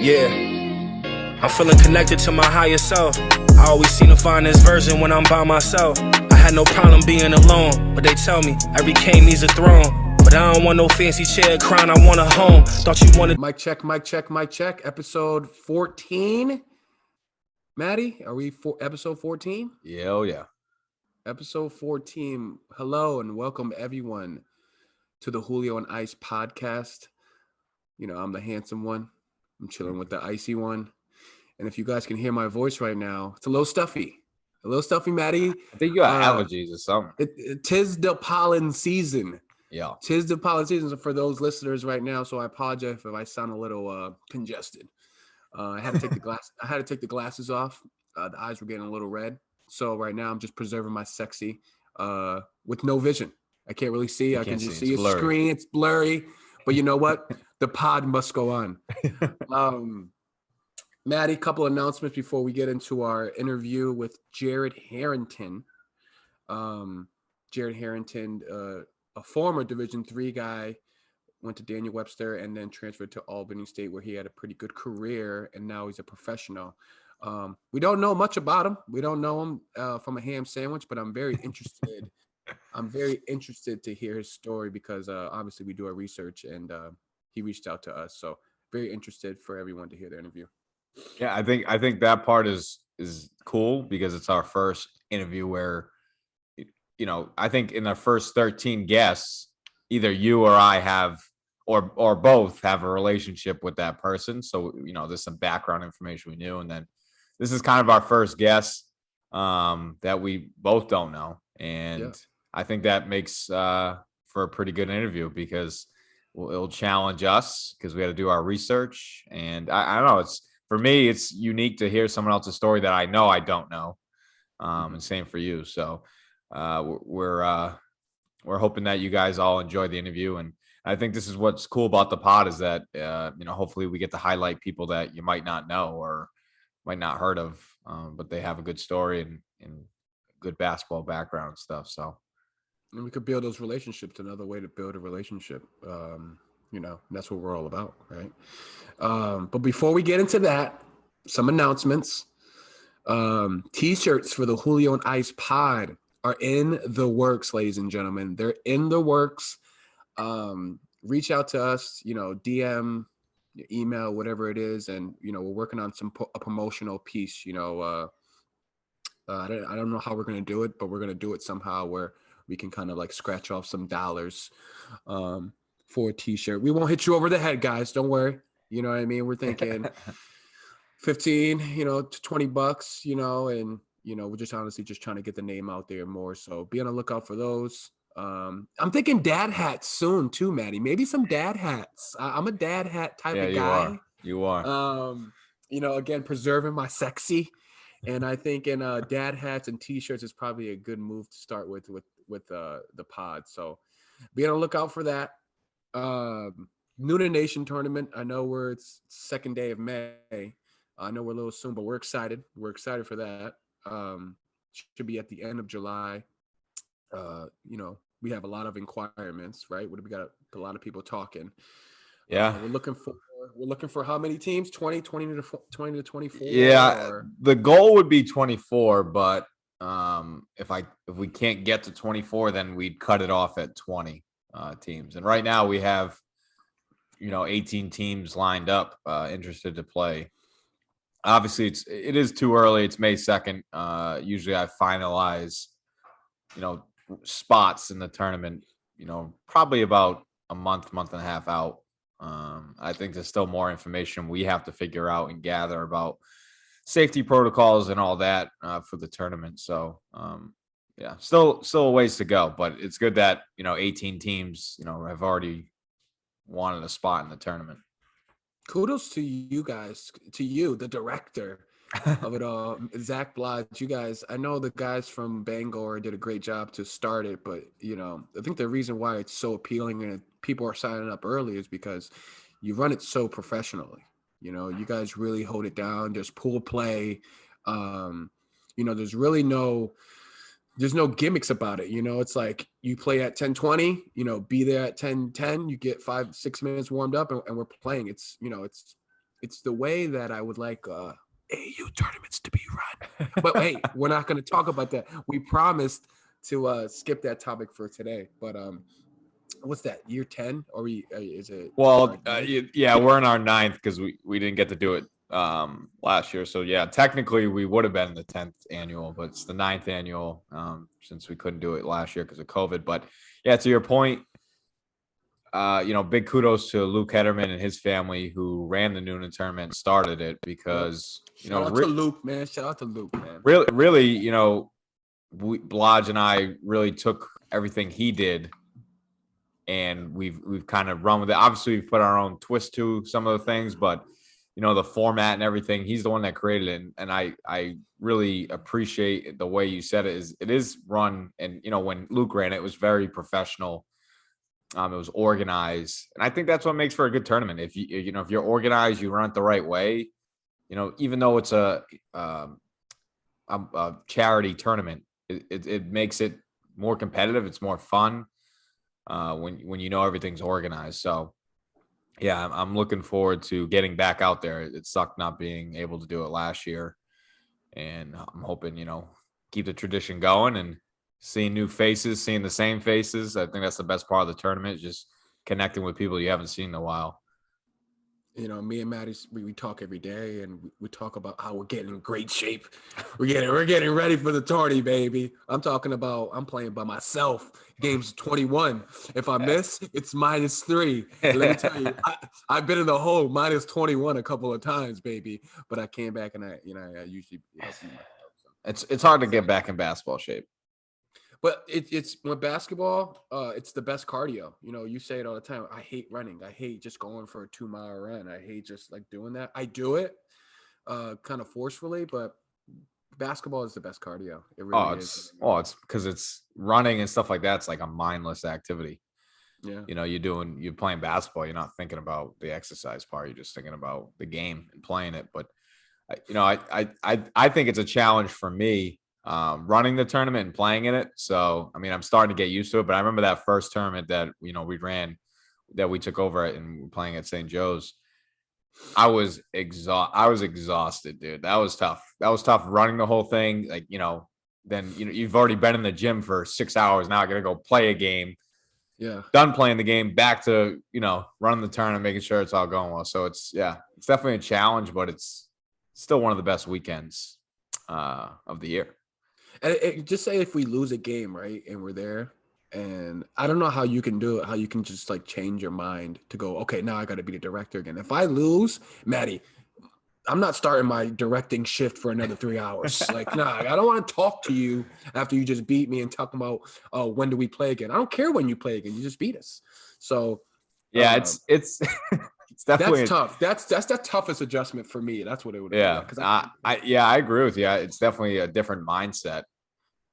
Yeah, I'm feeling connected to my higher self. I always seem to find this version when I'm by myself. I had no problem being alone, but they tell me every king needs a throne. But I don't want no fancy chair crown, I want a home. Thought you wanted... Mic check, mic check, mic check. Episode 14. Maddie, are we for episode 14? Yeah, oh yeah. Episode 14. Hello and welcome everyone to the Julio and Ice podcast. You know, I'm the handsome one. I'm chilling with the icy one. And if you guys can hear my voice right now, it's a little stuffy. A little stuffy, Maddie. I think you got allergies or something. Tis the pollen season. Yeah. Tis the pollen season for those listeners right now, so I apologize if I sound a little congested. I had to take the glasses off. The eyes were getting a little red. So right now I'm just preserving my sexy with no vision. I can't really see. I can just see a screen. It's blurry. But you know what? The pod must go on. Maddie, couple announcements before we get into our interview with Jared Harrington. Jared Harrington, a former Division III guy, went to Daniel Webster and then transferred to Albany State, where he had a pretty good career, and now he's a professional. We don't know much about him. We don't know him from a ham sandwich, but I'm very interested. I'm very interested to hear his story because obviously we do our research, and he reached out to us. So very interested for everyone to hear the interview. Yeah, I think that part is cool because it's our first interview where, you know, I think in the first 13 guests, either you or I have or both have a relationship with that person. So, you know, there's some background information we knew. And then this is kind of our first guest that we both don't know. And I think that makes for a pretty good interview because it'll challenge us because we got to do our research. And I don't know, for me, it's unique to hear someone else's story that I know I don't know. And same for you. So we're hoping that you guys all enjoy the interview. And I think this is what's cool about the pod is that, you know, hopefully we get to highlight people that you might not know or might not heard of, but they have a good story and good basketball background and stuff. So. And we could build those relationships. Another way to build a relationship. You know, that's what we're all about, right? But before we get into that, some announcements. T-shirts for the Julio and Ice pod are in the works, ladies and gentlemen. They're in the works. Reach out to us, you know, DM, email, whatever it is. And, you know, we're working on a promotional piece, you know. I don't know how we're going to do it, but we're going to do it somehow where we can kind of like scratch off some dollars for a T-shirt. We won't hit you over the head, guys. Don't worry. You know what I mean? We're thinking 15, you know, to $20, you know, and, you know, we're just honestly just trying to get the name out there more. So be on the lookout for those. I'm thinking dad hats soon too, Maddie. Maybe some dad hats. I'm a dad hat type of guy. You are. You know, again, preserving my sexy. And I think in dad hats and T-shirts is probably a good move to start with the pod. So be on the lookout for that. Noonan Nation tournament. I know it's second day of May. I know we're a little soon, but we're excited. We're excited for that. Should be at the end of July. You know, we have a lot of inquirements, right? We got a lot of people talking. Yeah. We're looking for how many teams? 20 to 24. Yeah. The goal would be 24, but if we can't get to 24, then we'd cut it off at 20 teams. And right now we have, you know, 18 teams lined up interested to play. Obviously it is too early. It's May 2nd. Usually I finalize, you know, spots in the tournament, you know, probably about a month and a half out. I think there's still more information we have to figure out and gather about safety protocols and all that for the tournament. So, yeah, still a ways to go, but it's good that, you know, 18 teams, you know, have already wanted a spot in the tournament. Kudos to you guys, to you, the director of it all, Zach Blodge. You guys, I know the guys from Bangor did a great job to start it, but, you know, I think the reason why it's so appealing and people are signing up early is because you run it so professionally. You know, you guys really hold it down. There's pool play. You know, there's really no gimmicks about it. You know, it's like you play at 10:20, you know, be there at 10:10, you get 5-6 minutes warmed up and we're playing. It's, you know, it's the way that I would like AU tournaments to be run. But hey, we're not going to talk about that. We promised to skip that topic for today. But what's that? Year 10 or is it? Well, yeah, we're in our 9th because we didn't get to do it last year. So yeah, technically we would have been the 10th annual, but it's the 9th annual since we couldn't do it last year because of COVID. But yeah, to your point, big kudos to Luke Hederman and his family who ran the Noonan tournament and started it because shout out to Luke, man. Shout out to Luke, man. Really, Blodge and I really took everything he did and we've kind of run with it. Obviously, we've put our own twist to some of the things, but the format and everything, he's the one that created it. And I really appreciate the way you said it is run. And, when Luke ran it, it was very professional. It was organized. And I think that's what makes for a good tournament. If if you're organized, you run it the right way, even though it's a charity tournament, it makes it more competitive. It's more fun when everything's organized. So yeah, I'm looking forward to getting back out there. It sucked not being able to do it last year, and I'm hoping keep the tradition going and seeing new faces, seeing the same faces. I think that's the best part of the tournament, just connecting with people you haven't seen in a while. Me and Maddie, we talk every day, and we talk about how we're getting in great shape. We're getting ready for the tourney, baby. I'm playing by myself. Game's 21. If I miss, it's -3. Let me tell you, I've been in the hole -21 a couple of times, baby. But I came back, and I usually help you. It's hard to get back in basketball shape. But it's with basketball, it's the best cardio. You say it all the time. I hate running. I hate just going for a 2-mile run. I hate just like doing that. I do it kind of forcefully, but basketball is the best cardio. It really is. It's because it's running and stuff like that. It's like a mindless activity. Yeah. You're playing basketball. You're not thinking about the exercise part. You're just thinking about the game and playing it. But I think it's a challenge for me. Running the tournament and playing in it. So, I'm starting to get used to it, but I remember that first tournament that, we ran, that we took over and playing at St. Joe's. I was exhausted, dude. That was tough. That was tough running the whole thing. Like, then, you've already been in the gym for 6 hours. Now I got to go play a game. Yeah. Done playing the game, back to, running the tournament, making sure it's all going well. So it's definitely a challenge, but it's still one of the best weekends of the year. And just say if we lose a game, right, and we're there, and I don't know how you can do it, how you can just like change your mind to go, okay, now I got to be the director again. If I lose, Maddie, I'm not starting my directing shift for another 3 hours. Like, nah, I don't want to talk to you after you just beat me and talk about, when do we play again? I don't care when you play again. You just beat us. So yeah, it's definitely that's tough. That's the toughest adjustment for me. That's what it would be. Yeah, because I agree with you. It's definitely a different mindset.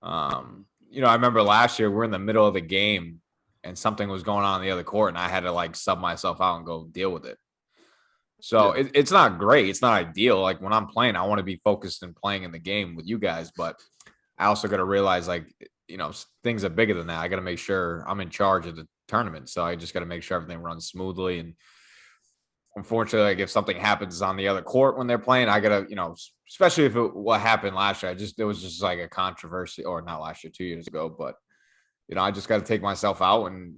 I remember last year we're in the middle of the game and something was going on in the other court, and I had to like sub myself out and go deal with it. So yeah. It's not great. It's not ideal. Like when I'm playing, I want to be focused and playing in the game with you guys, but I also got to realize like, things are bigger than that. I got to make sure I'm in charge of the tournament. So I just got to make sure everything runs smoothly. And unfortunately, like if something happens on the other court when they're playing, I gotta, especially if what happened last year, it was just like a controversy, or not last year, 2 years ago, but I just got to take myself out and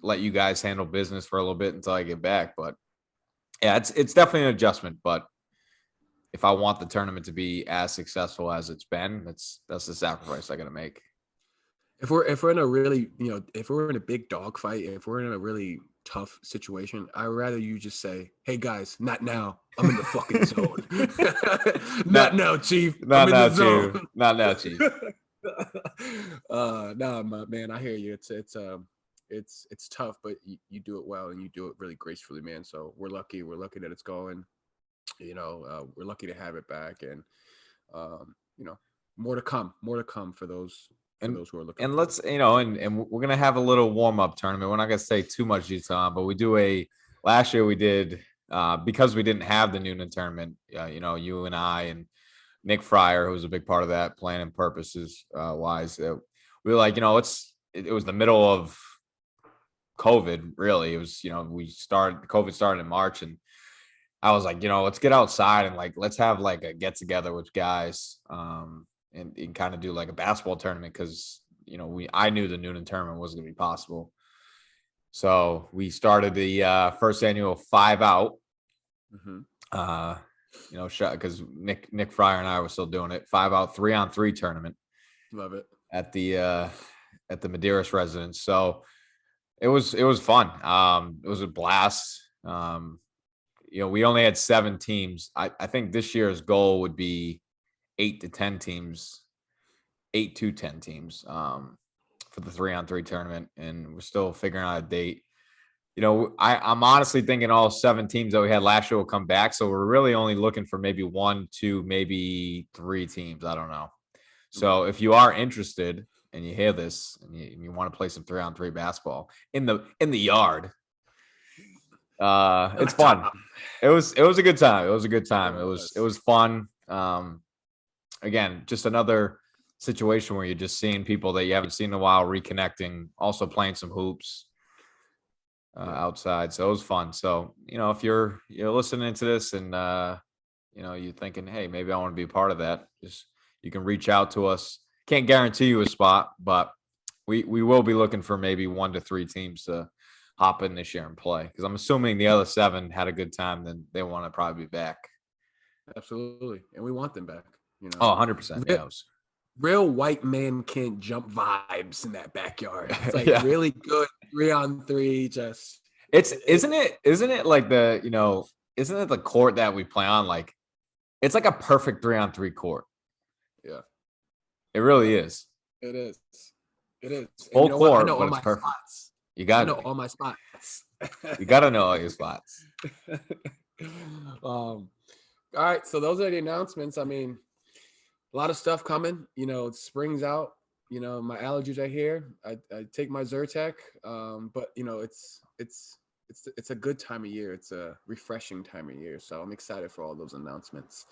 let you guys handle business for a little bit until I get back. But yeah, it's definitely an adjustment. But if I want the tournament to be as successful as it's been, that's the sacrifice I got to make. If we're in a really, if we're in a big dog fight, if we're in a really tough situation, I'd rather you just say, hey guys, not now. I'm in the fucking zone. Not now, Chief. Not now, Chief. Not now, Chief. Nah, man, I hear you. It's tough, but you do it well and you do it really gracefully, man. So we're lucky that it's going. We're lucky to have it back, and more to come for those. And those who are looking, and let's, and we're gonna have a little warm-up tournament. We're not gonna say too much detail, but we do last year we did because we didn't have the Noonan tournament. You and I and Nick Fryer, who was a big part of that, plan and purposes wise. We were like, it was the middle of COVID. Really, it was COVID started in March, and I was like, let's get outside and like let's have like a get together with guys, and kind of do like a basketball tournament because I knew the Noonan tournament wasn't gonna be possible. So we started the first annual 5-out. Because Nick Fryer and I were still doing it. 5-out, 3-on-3 tournament. Love it. At the Medeiros residence. So it was fun. It was a blast. We only had 7 teams. I think this year's goal would be 8 to 10 teams, 8 to 10 teams for the 3-on-3 tournament, and we're still figuring out a date. I'm honestly thinking all 7 teams that we had last year will come back, so we're really only looking for maybe 1, 2, maybe 3 teams. I don't know. So if you are interested and you hear this and you want to play some 3-on-3 basketball in the yard, it's fun. It was a good time. It was a good time. It was fun. Again, just another situation where you're just seeing people that you haven't seen in a while, reconnecting, also playing some hoops outside. So it was fun. So, if you're listening to this and you're thinking, hey, maybe I want to be a part of that, you can reach out to us. Can't guarantee you a spot, but we will be looking for maybe 1 to 3 teams to hop in this year and play. Because I'm assuming the other 7 had a good time, then they want to probably be back. Absolutely, and we want them back. Oh, 100%. Yeah. Real white man can't jump vibes in that backyard. It's like really good 3-on-3. Just isn't it like isn't it the court that we play on? Like it's like a perfect 3-on-3 court. Yeah, it really is. It is. Full court, I know but all it's my perfect. spots. You got to know all my spots. You got to know all your spots. All right, so those are the announcements. I mean, a lot of stuff coming. Spring's out. My allergies are here. I take my Zyrtec, but it's a good time of year. It's a refreshing time of year. So I'm excited for all those announcements.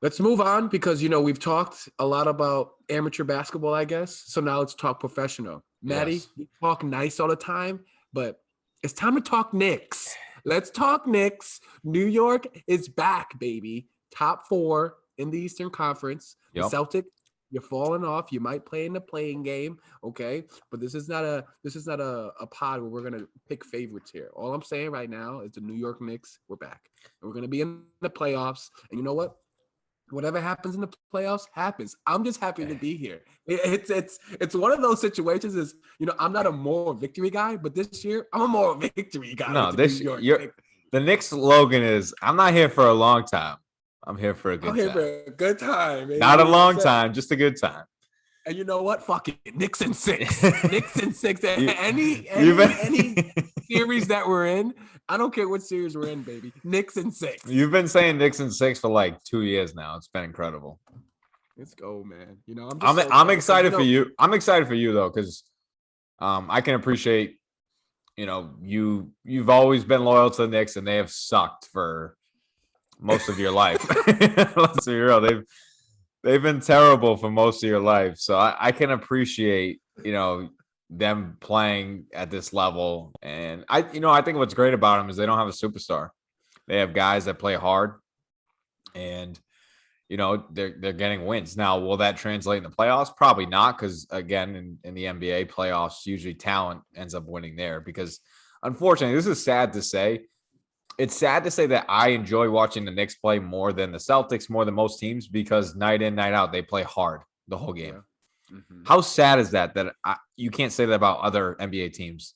Let's move on because, we've talked a lot about amateur basketball, I guess. So now let's talk professional. Maddie, you talk nice all the time, but it's time to talk Knicks. Let's talk Knicks. New York is back, baby. Top 4 in the Eastern Conference. Yep. The Celtics, you're falling off. You might play in the playing game, okay? But this is not a pod where we're gonna pick favorites here. All I'm saying right now is the New York Knicks, we're back. And we're gonna be in the playoffs. And you know what? Whatever happens in the playoffs happens. I'm just happy to be here. It's one of those situations is, I'm not a moral victory guy, but this year I'm a moral victory guy. No, the Knicks slogan is, I'm not here for a long time. I'm here for a good time. I'm here for a good time. Baby. Not a long time, just a good time. And you know what? Fuck it. Knicks in 6. Knicks in 6. Any series that we're in, I don't care what series we're in, baby. Knicks in 6. You've been saying Knicks in 6 for like 2 years now. It's been incredible. Let's go, man. I'm excited for you. I'm excited for you though, because I can appreciate, you've always been loyal to the Knicks, and they have sucked for most of your life. Let's be real. They've been terrible for most of your life. So I can appreciate, them playing at this level. And I think what's great about them is they don't have a superstar. They have guys that play hard, and they're getting wins. Now, will that translate in the playoffs? Probably not, because again, in the NBA playoffs, usually talent ends up winning there. Because unfortunately, this is sad to say. It's sad to say that I enjoy watching the Knicks play more than the Celtics, more than most teams, because night in, night out, they play hard the whole game. Yeah. Mm-hmm. How sad is that you can't say that about other NBA teams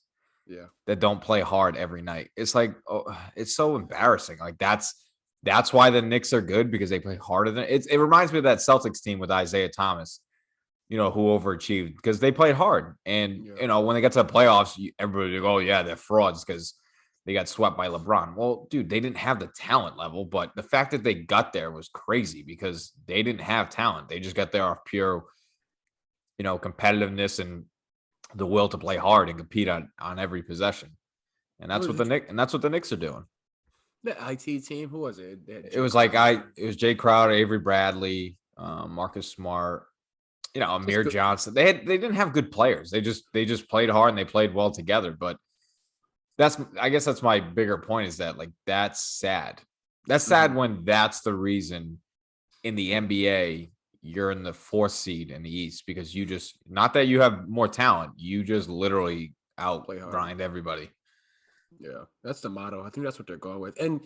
that don't play hard every night? It's like, it's so embarrassing. Like that's why the Knicks are good, because they play harder than it reminds me of that Celtics team with Isaiah Thomas, who overachieved because they played hard. And, when they get to the playoffs, everybody go, oh yeah, they're frauds because they got swept by LeBron. Well, dude, they didn't have the talent level, but the fact that they got there was crazy because they didn't have talent. They just got there off pure, competitiveness and the will to play hard and compete on every possession. And that's what the Knicks are doing. The IT team, who was it? It was Jay Crowder, Avery Bradley, Marcus Smart, Amir Johnson. They didn't have good players. They just played hard and they played well together, but I guess that's my bigger point, is that like, that's sad That's sad when that's the reason in the NBA you're in the 4th seed in the East, because you just, not that you have more talent, you just literally out grind everybody. Yeah, that's the motto. I think that's what they're going with. And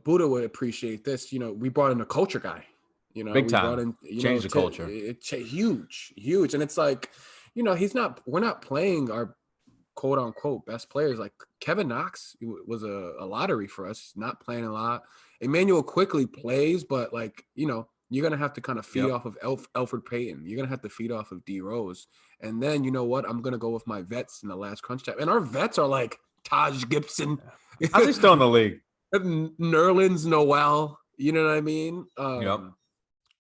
Buddha would appreciate this. We brought in a culture guy. Big We time. brought in, Change the culture. Huge. And it's like, we're not playing our quote unquote best players. Like Kevin Knox was a lottery for us, not playing a lot. Emmanuel quickly plays, but like, you're going to have to kind of feed off of Alfred Payton. You're going to have to feed off of D Rose. And then, you know what? I'm going to go with my vets in the last crunch time. And our vets are like Taj Gibson. How's he still in the league? Nerlens Noel. You know what I mean?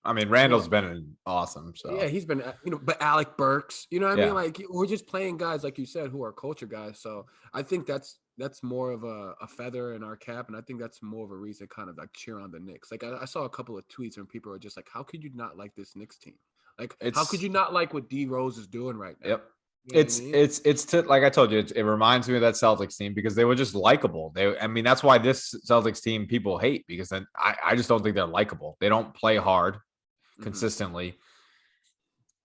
I mean, Randall's been awesome. So yeah, he's been, but Alec Burks, you know what I mean? Like, we're just playing guys, like you said, who are culture guys. So I think that's more of a feather in our cap. And I think that's more of a reason to kind of like cheer on the Knicks. Like I saw a couple of tweets and people are just like, how could you not like this Knicks team? Like, how could you not like what D Rose is doing right now? Yep. It's like I told you, it reminds me of that Celtics team because they were just likable. That's why this Celtics team people hate, because then I just don't think they're likable. They don't play hard consistently.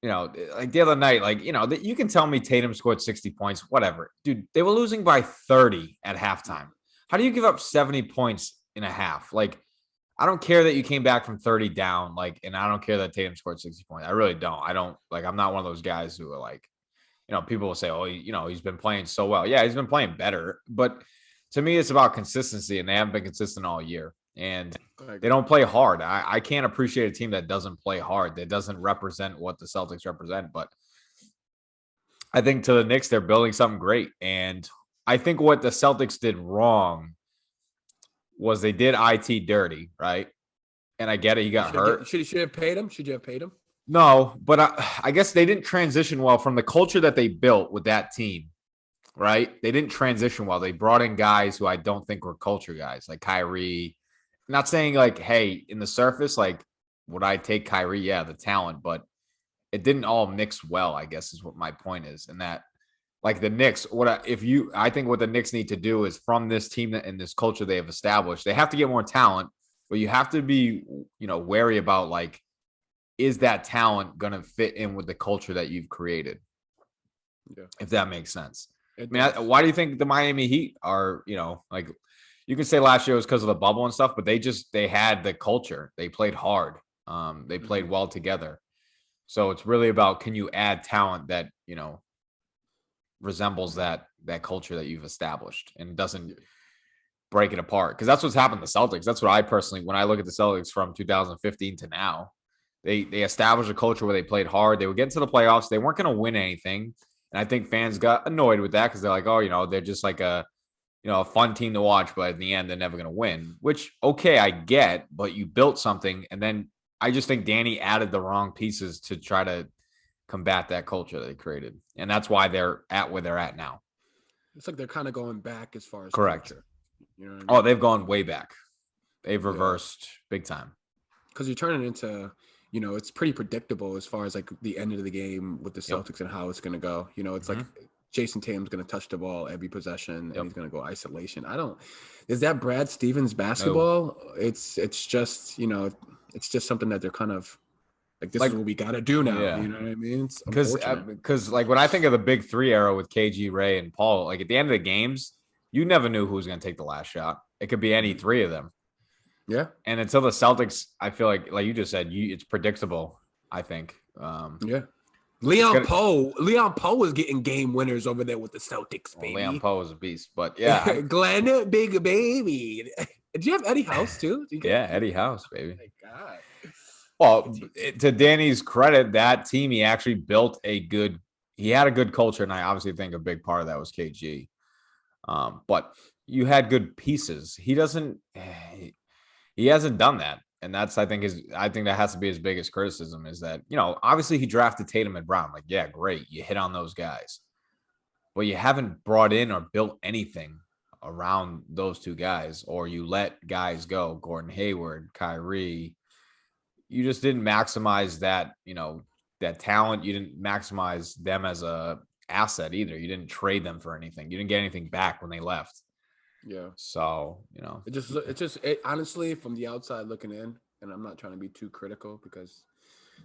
Like the other night, like, you can tell me Tatum scored 60 points, whatever. Dude, they were losing by 30 at halftime. How do you give up 70 points in a half? Like, I don't care that you came back from 30 down, like, and I don't care that Tatum scored 60 points. I really don't. I'm not one of those guys who are like, people will say, oh, he's been playing so well. Yeah, he's been playing better. But to me, it's about consistency, and they haven't been consistent all year. And they don't play hard. I can't appreciate a team that doesn't play hard, that doesn't represent what the Celtics represent. But I think to the Knicks, they're building something great. And I think what the Celtics did wrong was they did IT dirty, right? And I get it. He got hurt. Should you have paid him? Should you have paid him? No, but I guess they didn't transition well from the culture that they built with that team, right? They didn't transition well. They brought in guys who I don't think were culture guys, like Kyrie. Not saying like, hey, in the surface, like, would I take Kyrie? Yeah, the talent, but it didn't all mix well, I guess is what my point is. And that, like the Knicks, I think what the Knicks need to do is from this team and this culture they have established, they have to get more talent, but you have to be, wary about like, is that talent going to fit in with the culture that you've created? Yeah. If that makes sense. Why do you think the Miami Heat are, like, you can say last year was because of the bubble and stuff, but they had the culture. They played hard. They played well together. So it's really about, can you add talent that, resembles that culture that you've established and doesn't break it apart? Because that's what's happened to the Celtics. That's what I personally, when I look at the Celtics from 2015 to now, they established a culture where they played hard. They would get into the playoffs. They weren't going to win anything. And I think fans got annoyed with that because they're like, oh, they're just like a fun team to watch, but in the end, they're never going to win, which, okay, I get, but you built something. And then I just think Danny added the wrong pieces to try to combat that culture that they created. And that's why they're at where they're at now. It's like they're kind of going back as far as correct. Culture. You know what I mean? Oh, they've gone way back. They've reversed big time. Because you're turning into, it's pretty predictable as far as like the end of the game with the Celtics and how it's going to go. It's like Jason Tatum's going to touch the ball every possession and he's going to go isolation. Is that Brad Stevens basketball? No. It's just, it's just something that they're kind of like, this is what we got to do now. Yeah. You know what I mean? Because like when I think of the big three era with KG, Ray, and Paul, like at the end of the games, you never knew who was going to take the last shot. It could be any three of them. Yeah. And until the Celtics, I feel like you just said, it's predictable, I think. Leon Poe is getting game winners over there with the Celtics, baby. Leon Poe is a beast, but yeah. Glenn, big baby. Did you have Eddie House too? Eddie House, baby. Oh my God. Well, to Danny's credit, that team, he actually built he had a good culture, and I obviously think a big part of that was KG. But you had good pieces. He hasn't done that. And that's, I think that has to be his biggest criticism is that, obviously he drafted Tatum and Brown. Like, yeah, great. You hit on those guys. But you haven't brought in or built anything around those two guys, or you let guys go. Gordon Hayward, Kyrie. You just didn't maximize that, that talent. You didn't maximize them as a asset either. You didn't trade them for anything. You didn't get anything back when they left. Yeah. So, It honestly, from the outside looking in, and I'm not trying to be too critical because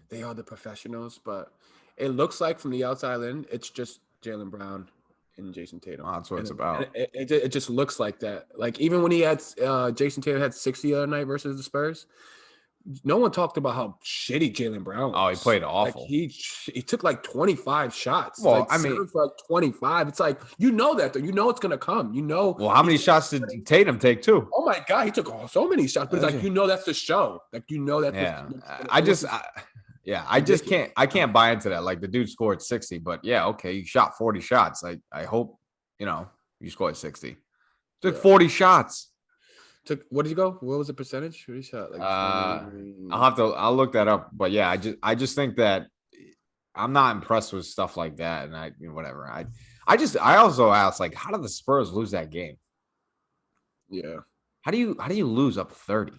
they are the professionals, but it looks like from the outside in, it's just Jaylen Brown and Jason Tatum. well, that's what it's And about. it just looks like that. Like even when he had Jason Tatum had 60 the other night versus the Spurs, no one talked about how shitty Jaylen Brown was. Oh, he played Like awful. he took like 25 shots. Well, Like I mean, 7 for like 25. It's like that though. You know it's gonna come. well, how many shots did Tatum take too? Oh my God, he took so many shots, but it's like that's the show. Like that's I just can't buy into that. Like the dude scored 60, but yeah, okay, you shot 40 shots. I hope you scored 60. Took 40 shots. What did he go? What was the percentage? What did he shot? Like 20. I'll look that up. But yeah, I just think that I'm not impressed with stuff like that. And whatever. I also asked, like, how did the Spurs lose that game? Yeah. How do you lose up 30?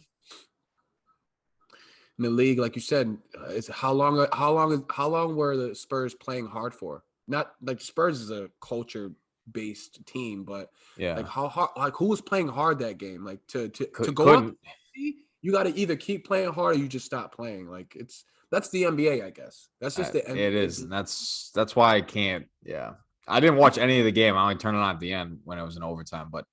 In the league, like you said, it's how long were the Spurs playing hard for? Not like Spurs is a culture-based team, but yeah, like how hard, like who was playing hard that game? Like to go up, you got to either keep playing hard or you just stop playing. Like that's the NBA, I guess. That's just the NBA. It is, and that's why I can't. Yeah, I didn't watch any of the game. I only turned it on at the end when it was in overtime. But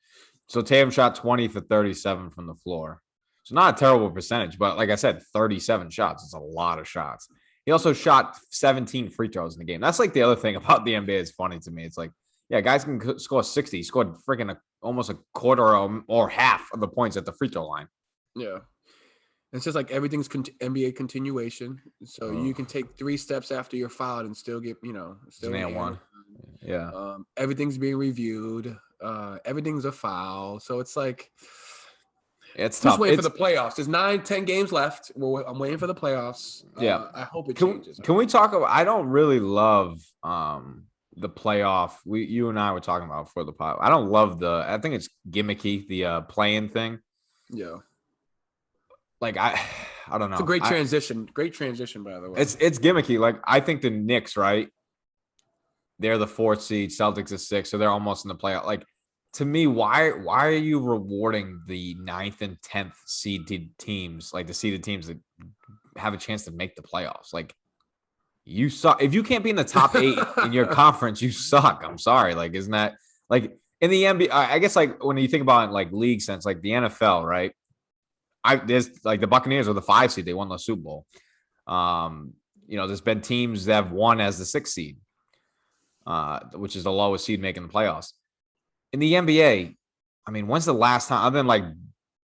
so Tatum shot 20 for 37 from the floor. So not a terrible percentage, but like I said, 37 shots. It's a lot of shots. He also shot 17 free throws in the game. That's like the other thing about the NBA is funny to me. It's like, yeah, guys can score 60. He scored freaking almost a quarter or half of the points at the free throw line. Yeah. It's just like everything's NBA continuation. So you can take 3 steps after you're fouled and still get, still and one. Yeah. Everything's being reviewed. Everything's a foul. So it's like, it's tough. Just waiting for the playoffs. There's 9-10 games left. I'm waiting for the playoffs. Yeah. I hope it changes. Can we talk about, I don't really love the playoff. You and I were talking about for the pod. I don't love I think it's gimmicky, the play-in thing. Yeah. Like I don't know. It's a great transition. Great transition, by the way. It's gimmicky. Like I think the Knicks, right? They're the 4th seed. Celtics is 6, so they're almost in the playoff. Like to me, why are you rewarding the 9th and 10th seeded teams, like the seeded teams that have a chance to make the playoffs? Like you suck. If you can't be in the top 8 in your conference, you suck. I'm sorry. Like, isn't that like in the NBA? I guess like when you think about it in like league sense, like the NFL, right? There's like the Buccaneers were the 5 seed. They won the Super Bowl. There's been teams that have won as the 6th seed, which is the lowest seed making the playoffs. In the NBA, I mean, when's the last time, other than like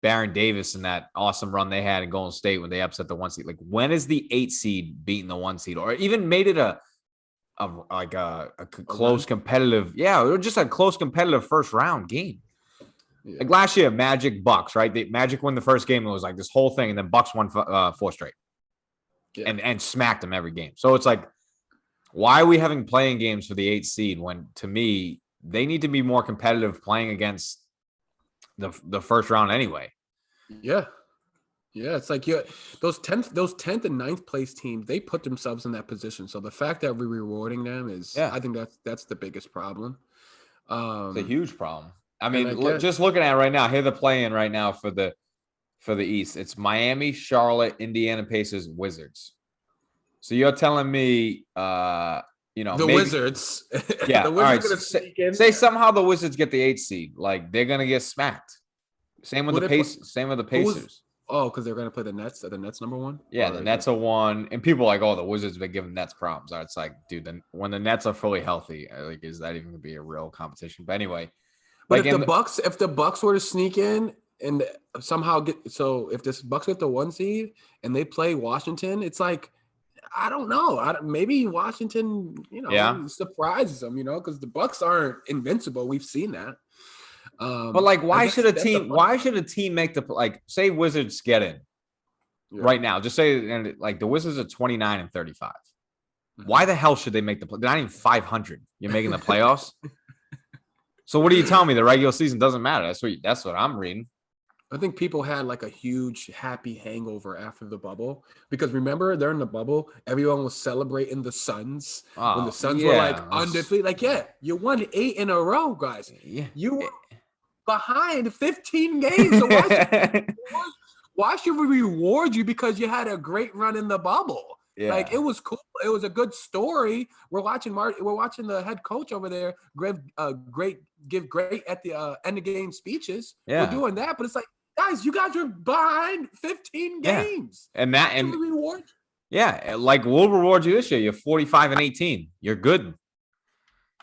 Baron Davis and that awesome run they had in Golden State when they upset the 1 seed? Like, when is the 8 seed beating the 1 seed, or even made it a close competitive, or just a close competitive first round game? Yeah. Like last year, Magic Bucks, right? Magic won the first game. It was like this whole thing, and then Bucks won 4 straight, and smacked them every game. So it's like, why are we having playing games for the 8th seed when, to me, they need to be more competitive playing against the first round anyway? Yeah. It's like those 10th and 9th place teams, they put themselves in that position. So the fact that we're rewarding them is, I think that's the biggest problem. It's a huge problem. I mean, just looking at it right now, here the play-in right now for the East. It's Miami, Charlotte, Indiana Pacers, Wizards. So you're telling me, Wizards. Yeah. The Wizards all right. Say somehow the Wizards get the 8th seed. Like they're gonna get smacked. Same with the Pacers. Same with the Pacers. Because they're gonna play the Nets. Are the Nets number 1? Yeah, the Nets are 1, and people are like, oh, the Wizards have been giving Nets problems. It's like, dude, when the Nets are fully healthy, like, is that even gonna be a real competition? But anyway. But if the Bucks were to sneak in and somehow if this Bucks get the 1 seed and they play Washington, it's like, I don't know. Maybe Washington, surprises them, because the Bucks aren't invincible. We've seen that. But like, why should a team make the say Wizards get in right now? Just say like the Wizards are 29 and 35. Mm-hmm. Why the hell should they make the play? They're not even 500. You're making the playoffs. So what are you telling me? The regular season doesn't matter. That's what I'm reading. I think people had like a huge happy hangover after the bubble because remember they're in the bubble. Everyone was celebrating the Suns when the Suns were like undefeated. Like, you won 8 in a row, guys. Yeah, behind 15 games. So why should we reward you because you had a great run in the bubble? Yeah. Like, it was cool. It was a good story. We're watching the head coach over there give great at the end of game speeches. Yeah. We're doing that, but it's like, guys, you guys are behind 15 games. And we reward you? Yeah, like we'll reward you this year. You're 45-18. You're good.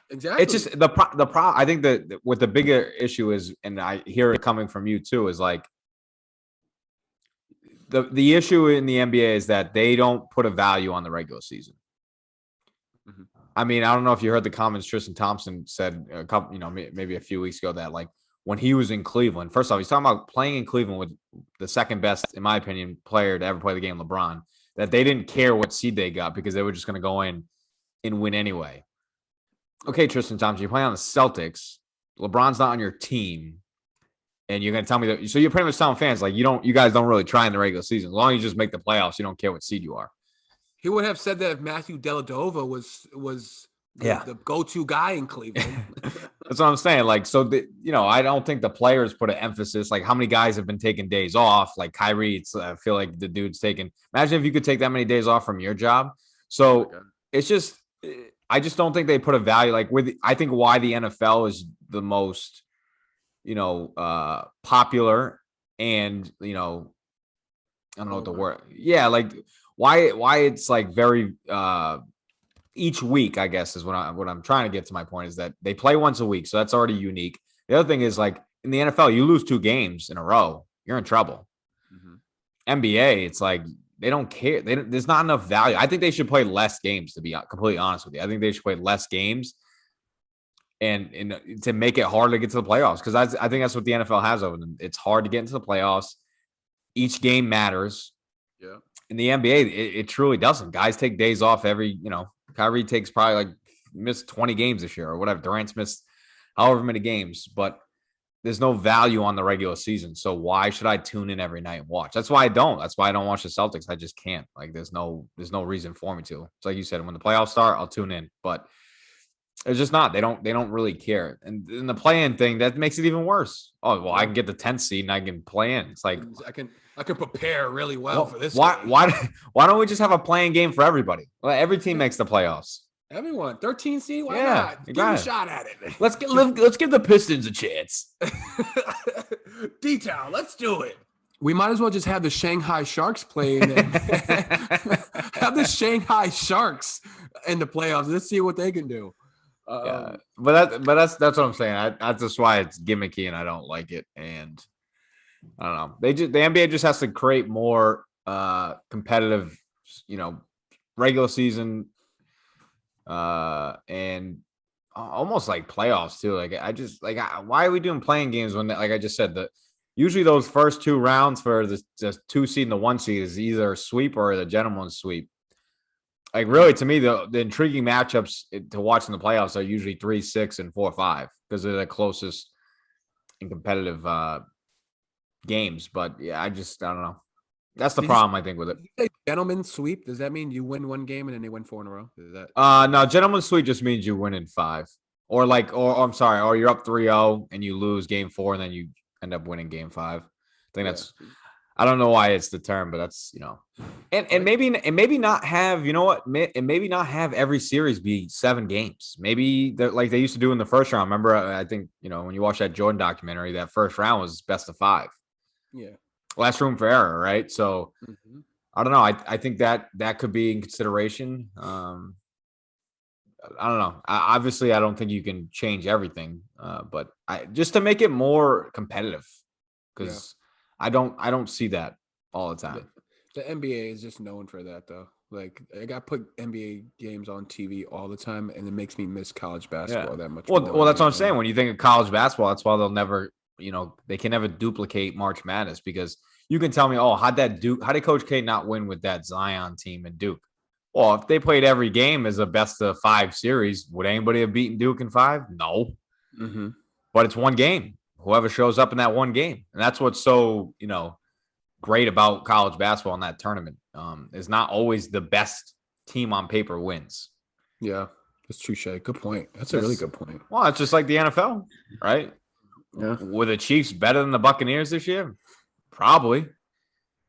Exactly. It's just the problem. I think that what the bigger issue is, and I hear it coming from you too, is like the issue in the NBA is that they don't put a value on the regular season. Mm-hmm. I mean, I don't know if you heard the comments Tristan Thompson said a couple, maybe a few weeks ago, that like when he was in Cleveland, first off, he's talking about playing in Cleveland with the second best, in my opinion, player to ever play the game, LeBron, that they didn't care what seed they got because they were just going to go in and win anyway. Okay, Tristan Thompson, you're playing on the Celtics. LeBron's not on your team. And you're going to tell me that. So you're pretty much telling fans, like, you guys don't really try in the regular season. As long as you just make the playoffs, you don't care what seed you are. He would have said that if Matthew Dellavedova was the go-to guy in Cleveland. That's what I'm saying. Like, so, I don't think the players put an emphasis. Like, how many guys have been taking days off? Like Kyrie, I feel like the dude's taking. Imagine if you could take that many days off from your job. So it's just, I just don't think they put a value. Like, I think why the NFL is the most, popular, and, I don't know what the word. Yeah. Like, why it's like very, each week, I guess, is what I'm trying to get to. My point is that they play once a week, so that's already unique. The other thing is, like, in the NFL, you lose 2 games in a row, you're in trouble. Mm-hmm. NBA, it's like they don't care. There's not enough value. I think they should play less games, to be completely honest with you. I think they should play less games and to make it harder to get to the playoffs, because I think that's what the NFL has over them. It's hard to get into the playoffs. Each game matters. Yeah. In the NBA, it truly doesn't. Guys take days off every, Kyrie takes probably missed 20 games this year or whatever. Durant's missed however many games, but there's no value on the regular season. So why should I tune in every night and watch? That's why I don't. That's why I don't watch the Celtics. I just can't. Like, there's no reason for me to. It's like you said, when the playoffs start, I'll tune in, but it's just not. They don't really care. And in the play-in thing, that makes it even worse. Oh, well, I can get the 10th seed and I can play in. It's like I can prepare really well for this. Why don't we just have a playing game for everybody? Well, every team makes the playoffs. Everyone, 13 seed, why not? Give them a shot at it. Let's give the Pistons a chance. D-Town, let's do it. We might as well just have the Shanghai Sharks play in it. Have the Shanghai Sharks in the playoffs. Let's see what they can do. But that's what I'm saying. That's just why it's gimmicky and I don't like it. And I don't know. The NBA just has to create more competitive, regular season, and almost like playoffs too. Like, why are we doing playing games when, like I just said, usually those first 2 rounds for the 2 seed and the 1 seed is either a sweep or the gentleman's sweep. Like, really, to me, the intriguing matchups to watch in the playoffs are usually 3, 6, and 4, 5 because they're the closest and competitive games. But yeah, I don't know. That's the problem, I think, with it. Did you say gentleman's sweep? Does that mean you win 1 game and then they win 4 in a row? Is that? No, gentleman's sweep just means you win in 5, or I'm sorry, or you're up 3-0 and you lose game 4 and then you end up winning game 5. I think that's. I don't know why it's the term, but that's, and maybe not have, and maybe not have every series be 7 games. Maybe like they used to do in the first round. Remember, I think, when you watch that Jordan documentary, that first round was best of 5. Yeah. Less room for error. Right. So I don't know. I think that could be in consideration. I don't know. Obviously I don't think you can change everything, but just to make it more competitive, because I don't see that all the time. The NBA is just known for that, though. Like, I got put NBA games on TV all the time, and it makes me miss college basketball that much. Well, that's what I'm saying. When you think of college basketball, that's why they'll never, they can never duplicate March Madness, because you can tell me, how did Coach K not win with that Zion team in Duke? Well, if they played every game as a best of 5 series, would anybody have beaten Duke in 5? No. Mm-hmm. But it's 1 game. Whoever shows up in that 1 game. And that's what's so, great about college basketball in that tournament. Is not always the best team on paper wins. Yeah, that's true, Shay. Good point. That's a really good point. Well, it's just like the NFL, right? Yeah. Were the Chiefs better than the Buccaneers this year? Probably.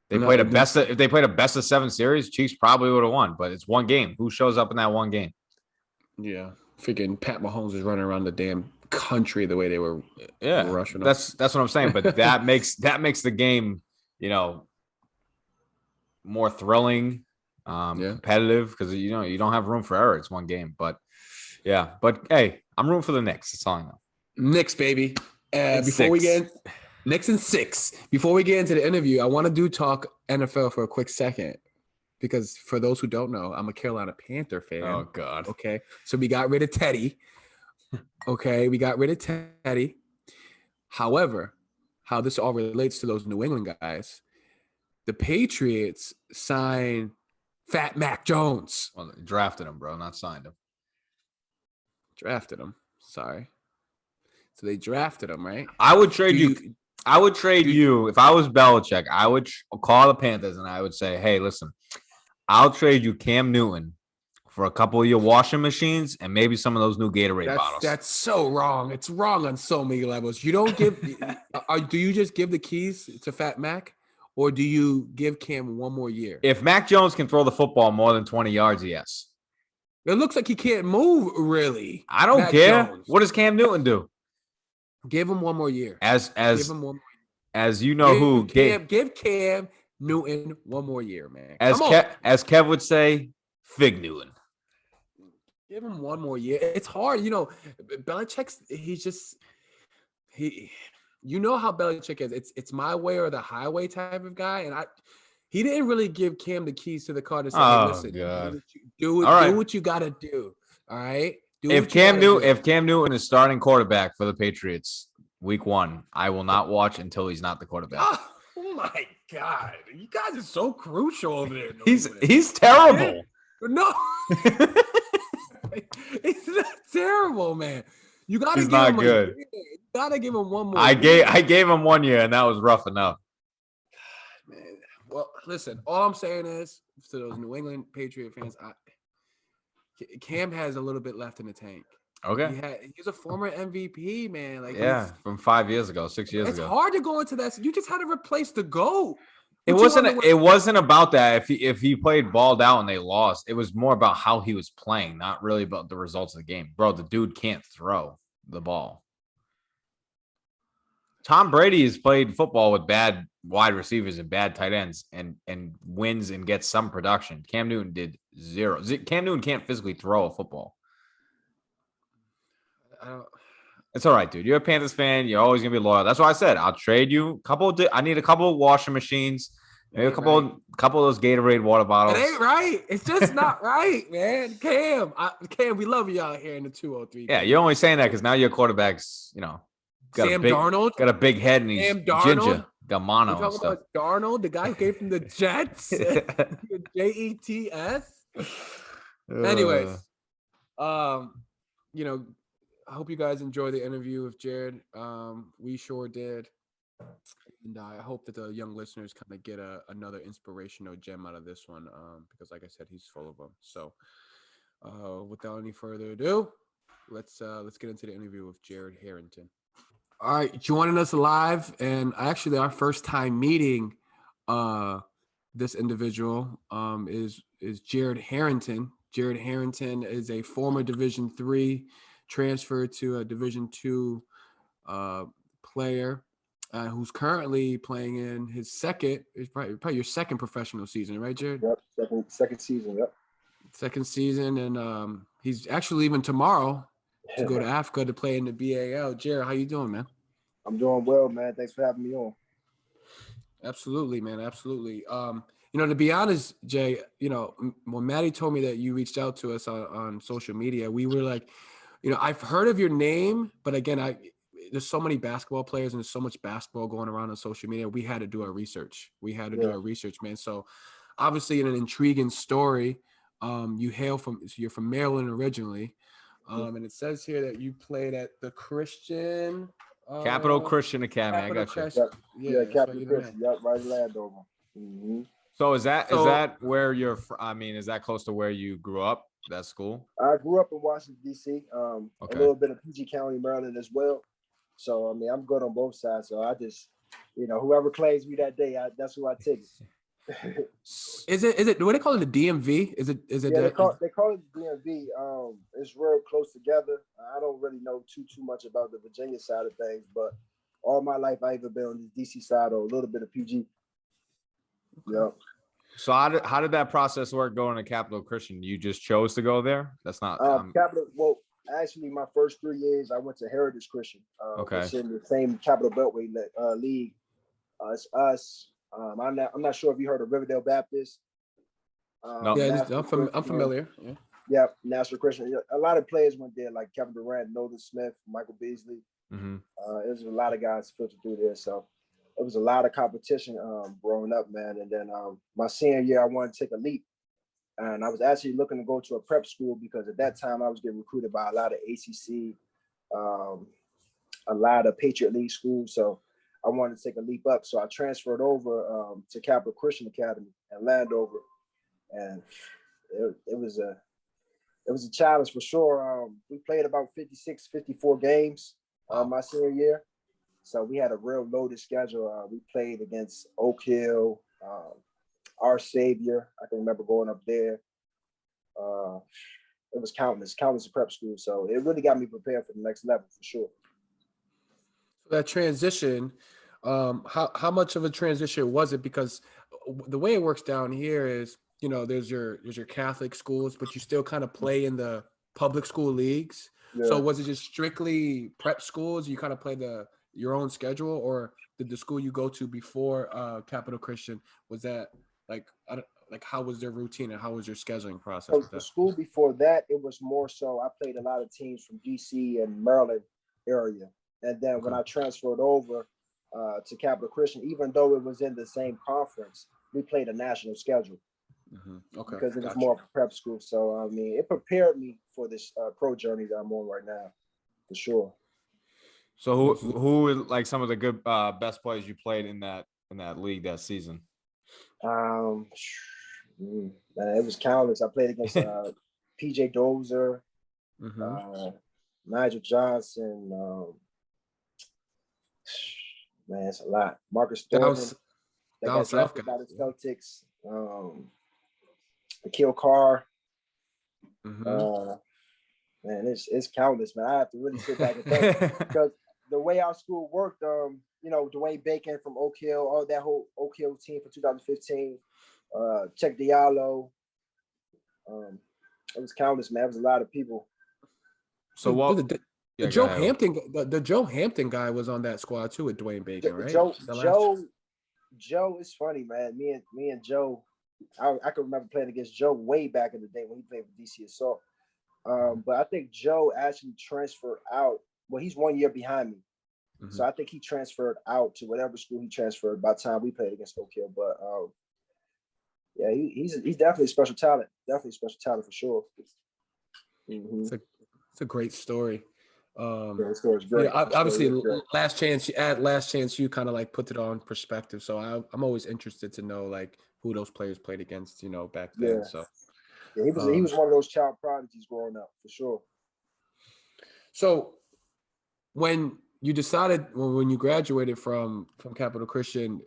They No, played a best of, if they played a best of 7 series, Chiefs probably would have won, but it's one game. Who shows up in that one game? Yeah. Freaking Pat Mahomes was running around the damn country the way they were rushing up. That's what I'm saying. But that makes the game, more thrilling, competitive, because you don't have room for error. It's one game. But yeah. But hey, I'm rooting for the Knicks. That's all I know. Knicks, baby. Before we get Knicks in 6. Before we get into the interview, I want to talk NFL for a quick second. Because for those who don't know, I'm a Carolina Panther fan. Oh, God. Okay. So we got rid of Teddy. Okay. We got rid of Teddy. However, how this all relates to those New England guys, the Patriots signed Fat Mac Jones. Well, they drafted him, bro, not signed him. Drafted him. Sorry. So they drafted him, right? I would trade you. I would trade you. If I was Belichick, I would call the Panthers and I would say, hey, listen, I'll trade you Cam Newton for a couple of your washing machines and maybe some of those new Gatorade bottles. That's so wrong. It's wrong on so many levels. You don't give do you just give the keys to Fat Mac, or do you give Cam one more year? If Mac Jones can throw the football more than 20 yards, yes. It looks like he can't move, really. I don't care. Jones. What does Cam Newton do? Give him one more year. Give him one more year. As you know, give Cam Newton one more year, man. As Kev would say, Fig Newton. Give him one more year. It's hard, Belichick's. You know how Belichick is. It's my way or the highway type of guy, and he didn't really give Cam the keys to the car to say, hey, listen, God. do what you gotta do. All right. If Cam Newton is starting quarterback for the Patriots week 1, I will not watch until he's not the quarterback. Oh my God. You guys are so crucial over there. He's terrible. No. He's not terrible, man. You gotta He's not good. You gotta give him one more. I gave him 1 year, and that was rough enough. God, man. Well, listen, all I'm saying is to those New England Patriot fans, Cam has a little bit left in the tank. Okay. He's a former MVP, man. From 5 years ago, 6 years ago. It's hard to go into that. You just had to replace the GOAT. It wasn't about that. If he played balled out and they lost, it was more about how he was playing, not really about the results of the game. Bro, the dude can't throw the ball. Tom Brady has played football with bad wide receivers and bad tight ends and wins and gets some production. Cam Newton did 0. Cam Newton can't physically throw a football. It's all right, dude. You're a Panthers fan. You're always gonna be loyal. That's why I said I'll trade you I need a couple of washing machines, maybe a couple of those Gatorade water bottles. It ain't right. It's just not right, man. Cam, we love you out here in the 203. Yeah, you're only saying that because now your quarterback's, Darnold got a big head and he's ginger, got mono and stuff. About Darnold, the guy who came from the Jets, Jets. Anyways, I hope you guys enjoy the interview with Jared. We sure did. And I hope that the young listeners kind of get another inspirational gem out of this one, because like I said, he's full of them. So without any further ado, let's get into the interview with Jared Harrington. All right, joining us live, and actually our first time meeting this individual is Jared Harrington. Jared Harrington is a former Division III transfer to a Division II player who's currently playing in his probably your second professional season, right, Jared? Yep, second season, yep. Second season, and he's actually leaving tomorrow to go to Africa to play in the BAL. Jared, how you doing, man? I'm doing well, man. Thanks for having me on. Absolutely, man. Absolutely. To be honest, Jay, when Maddie told me that you reached out to us on social media, we were like, I've heard of your name, but again, there's so many basketball players and there's so much basketball going around on social media. We had to do our research. Do our research, man. So obviously in an intriguing story, you're from Maryland originally. And it says here that you played at the Christian Capital Christian Academy. I got you. Yeah, Capital Christian. Yep, right in Landover. Mm-hmm. So is that where you're? Is that close to where you grew up? That school? I grew up in Washington D.C. A little bit of PG County, Maryland as well. So I mean, I'm good on both sides. So I just, whoever claims me that day, that's who I take. Is it what they call it, the DMV? Is it Yeah, they call it the DMV. It's real close together. I don't really know too much about the Virginia side of things, but all my life I either been on the DC side or a little bit of PG. Yeah. So how did that process work going to Capital Christian? You just chose to go there? That's not Capital. Well, actually, my first 3 years I went to Heritage Christian. Okay. It's in the same Capital Beltway league. It's us. I'm not sure if you heard of Riverdale Baptist. No. Yeah, I'm familiar. Yeah. Yeah, National Christian. A lot of players went there, like Kevin Durant, Nolan Smith, Michael Beasley. Mm-hmm. It was a lot of guys filtered through there, so it was a lot of competition growing up, man. And then my senior year, I wanted to take a leap, and I was actually looking to go to a prep school because at that time I was getting recruited by a lot of ACC, a lot of Patriot League schools. So I wanted to take a leap up, so I transferred over to Capital Christian Academy in Landover, and it was a challenge for sure. We played about 56, 54 games my senior year. So we had a real loaded schedule. We played against Oak Hill, Our Savior. I can remember going up there. It was countless of prep school. So it really got me prepared for the next level for sure. That transition, how much of a transition was it? Because the way it works down here is, there's your Catholic schools, but you still kind of play in the public school leagues. Yeah. So was it just strictly prep schools? You kind of play your own schedule, or did the school you go to before Capital Christian, was that how was their routine and how was your scheduling process? So the school before that, it was more so I played a lot of teams from DC and Maryland area. And then when I transferred over to Capital Christian, even though it was in the same conference, we played a national schedule. Mm-hmm. Okay. Because it was more prep school. So, I mean, it prepared me for this pro journey that I'm on right now, for sure. So who were like some of the good best players you played in that league that season? Man, it was countless. I played against PJ Dozer, Nigel Johnson. Man, it's a lot. Marcus Thornton. That got drafted by the Celtics. Akil Carr. Man, it's countless, man. I have to really sit back and think because the way our school worked, Dwayne Bacon from Oak Hill, all that whole Oak Hill team for 2015, Check Diallo. It was countless, man. It was a lot of people. So what? The Joe Hampton guy was on that squad too with Dwayne Bacon, right? Joe is funny, man. Me and Joe, I can remember playing against Joe way back in the day when he played for DC Assault. But I think Joe actually transferred out. Well, he's 1 year behind me. Mm-hmm. So I think he transferred out to whatever school he transferred by the time we played against Oak Hill. But yeah, he's definitely a special talent. Definitely a special talent for sure. Mm-hmm. It's a great story. The story's great. Obviously, Last Chance you kind of like put it on perspective. So I'm always interested to know like who those players played against, back then. Yeah. So yeah, he was one of those child prodigies growing up for sure. So when you decided, when you graduated from Capital Christian,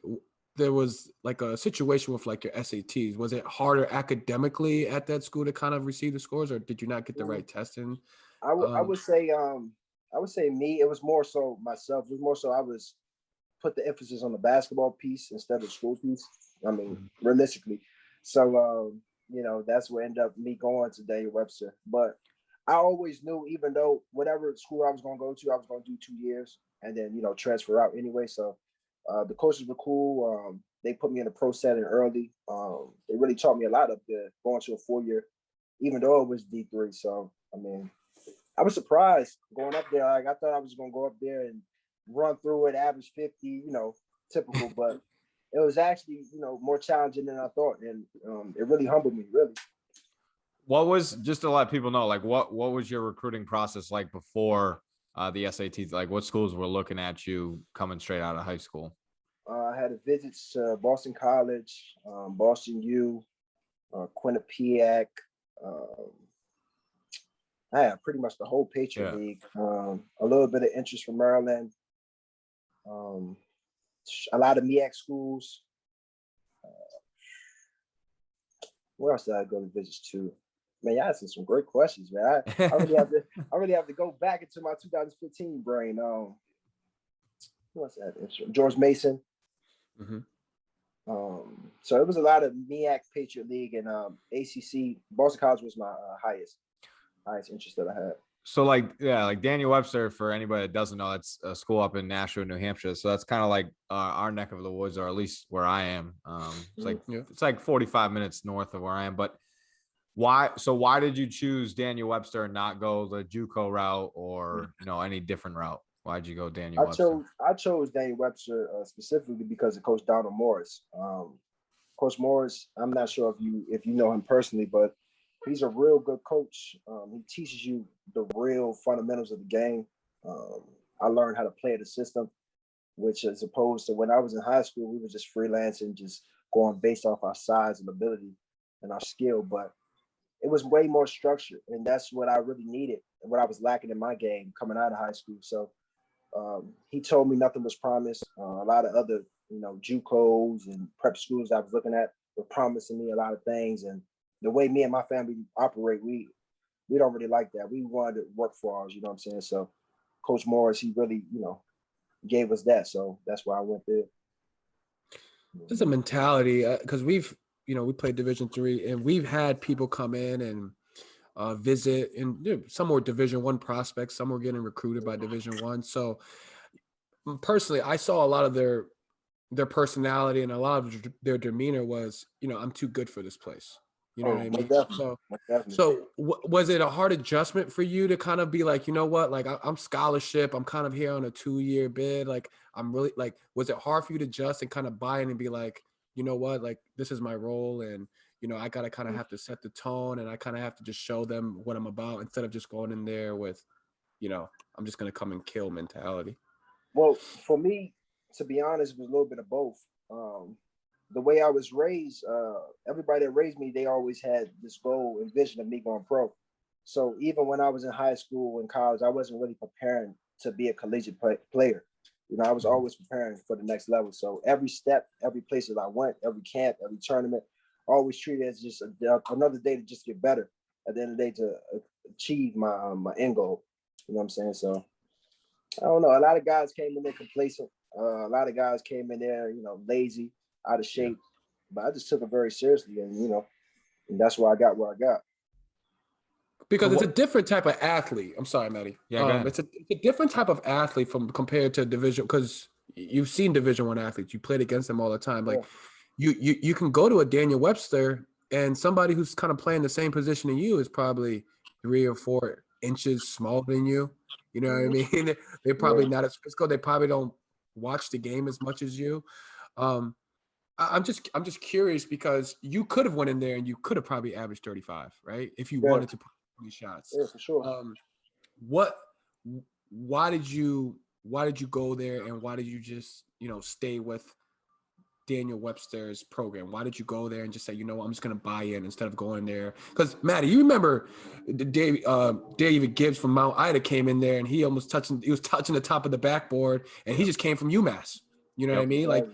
there was like a situation with like your SATs. Was it harder academically at that school to kind of receive the scores, or did you not get the right testing? I would say me. It was more so myself. It was more so I was put the emphasis on the basketball piece instead of the school piece. I mean, realistically. So that's what ended up me going to Daniel Webster. But I always knew, even though whatever school I was going to go to, I was going to do 2 years and then transfer out anyway. So the coaches were cool. They put me in a pro setting early. They really taught me a lot up there, going to a 4-year, even though it was D3. So I mean, I was surprised going up there. Like I thought I was gonna go up there and run through it, average 50, typical. But it was actually, more challenging than I thought, and it really humbled me, really. What was, just to let people know, like what was your recruiting process like before the SATs? Like what schools were looking at you coming straight out of high school? I had visits to Boston College, Boston U, Quinnipiac. I had pretty much the whole Patriot League. A little bit of interest from Maryland, A lot of MEAC schools. Where else did I go to visit to? Man, y'all asking some great questions, man. I really have to go back into my 2015 brain. Who else that? George Mason. Mm-hmm. So it was a lot of MEAC, Patriot League, and ACC. Boston College was my highest interest that I had. So like Daniel Webster, for anybody that doesn't know, it's a school up in Nashua, New Hampshire. So that's kind of like our neck of the woods, or at least where I am. It's like 45 minutes north of where I am. But why did you choose Daniel Webster and not go the JUCO route or any different route? Why'd you go Daniel Webster? I chose Daniel Webster specifically because of Coach Donald Morris. Coach Morris, I'm not sure if you know him personally, but he's a real good coach. He teaches you the real fundamentals of the game. I learned how to play the system, which as opposed to when I was in high school, we were just freelancing, just going based off our size and ability and our skill. But it was way more structured, and that's what I really needed and what I was lacking in my game coming out of high school. So he told me nothing was promised. A lot of other, JUCOs and prep schools I was looking at were promising me a lot of things, and the way me and my family operate, we don't really like that. We wanted to work for ours, you know what I'm saying? So Coach Morris, he really, gave us that. So that's why I went there. There's a mentality because we played Division III, and we've had people come in and visit, and some were Division I prospects, some were getting recruited by Division I. So personally, I saw a lot of their personality, and a lot of their demeanor was, I'm too good for this place. You know what I mean? So was it a hard adjustment for you to kind of be like, like I'm scholarship, I'm kind of here on a 2-year bid. Like I'm really was it hard for you to adjust and kind of buy in and be like, like this is my role, and I gotta kind of have to set the tone, and I kind of have to just show them what I'm about instead of just going in there with, I'm just gonna come and kill mentality. Well, for me, to be honest, it was a little bit of both. The way I was raised, everybody that raised me, they always had this goal and vision of me going pro. So even when I was in high school and college, I wasn't really preparing to be a collegiate player. I was always preparing for the next level. So every step, every place that I went, every camp, every tournament, I always treated it as just another day to just get better. At the end of the day, to achieve my end goal. You know what I'm saying? So I don't know. A lot of guys came in there complacent. A lot of guys came in there, lazy, out of shape. But I just took it very seriously, and and that's why I got where I got. Because it's a different type of athlete. I'm sorry, Maddie. Yeah, it's a different type of athlete compared to Division, because you've seen Division I athletes. You played against them all the time. Like you can go to a Daniel Webster, and somebody who's kind of playing the same position in you is probably 3 or 4 inches smaller than you. You know what I mean? They're probably not as physical. They probably don't watch the game as much as you. I'm just curious, because you could have went in there and you could have probably averaged 35, right? If you wanted to put 20 shots. Yeah, for sure. Why did you go there, and why did you just, stay with Daniel Webster's program? Why did you go there and just say, I'm just going to buy in instead of going there? Because Maddie, you remember David Gibbs from Mount Ida came in there, and he was touching the top of the backboard, and he just came from UMass. You know what I mean? Like,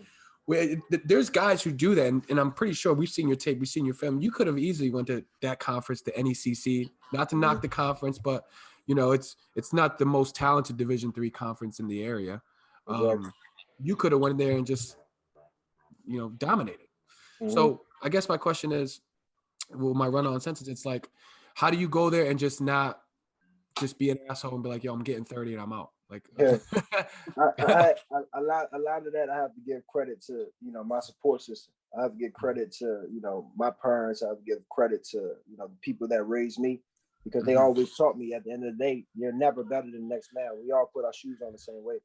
there's guys who do that, and I'm pretty sure we've seen your tape, we've seen your film. You could have easily went to that conference, the NECC, not to knock the conference, but it's not the most talented Division III conference in the area. You could have went there and just dominated. So I guess my question is, my run-on sentence, it's like, how do you go there and just not just be an asshole and be like, yo, I'm getting 30 and I'm out? Like, a lot of that I have to give credit to, my support system. I have to give credit to, my parents. I have to give credit to, the people that raised me, because they always taught me at the end of the day, you're never better than the next man. We all put our shoes on the same way.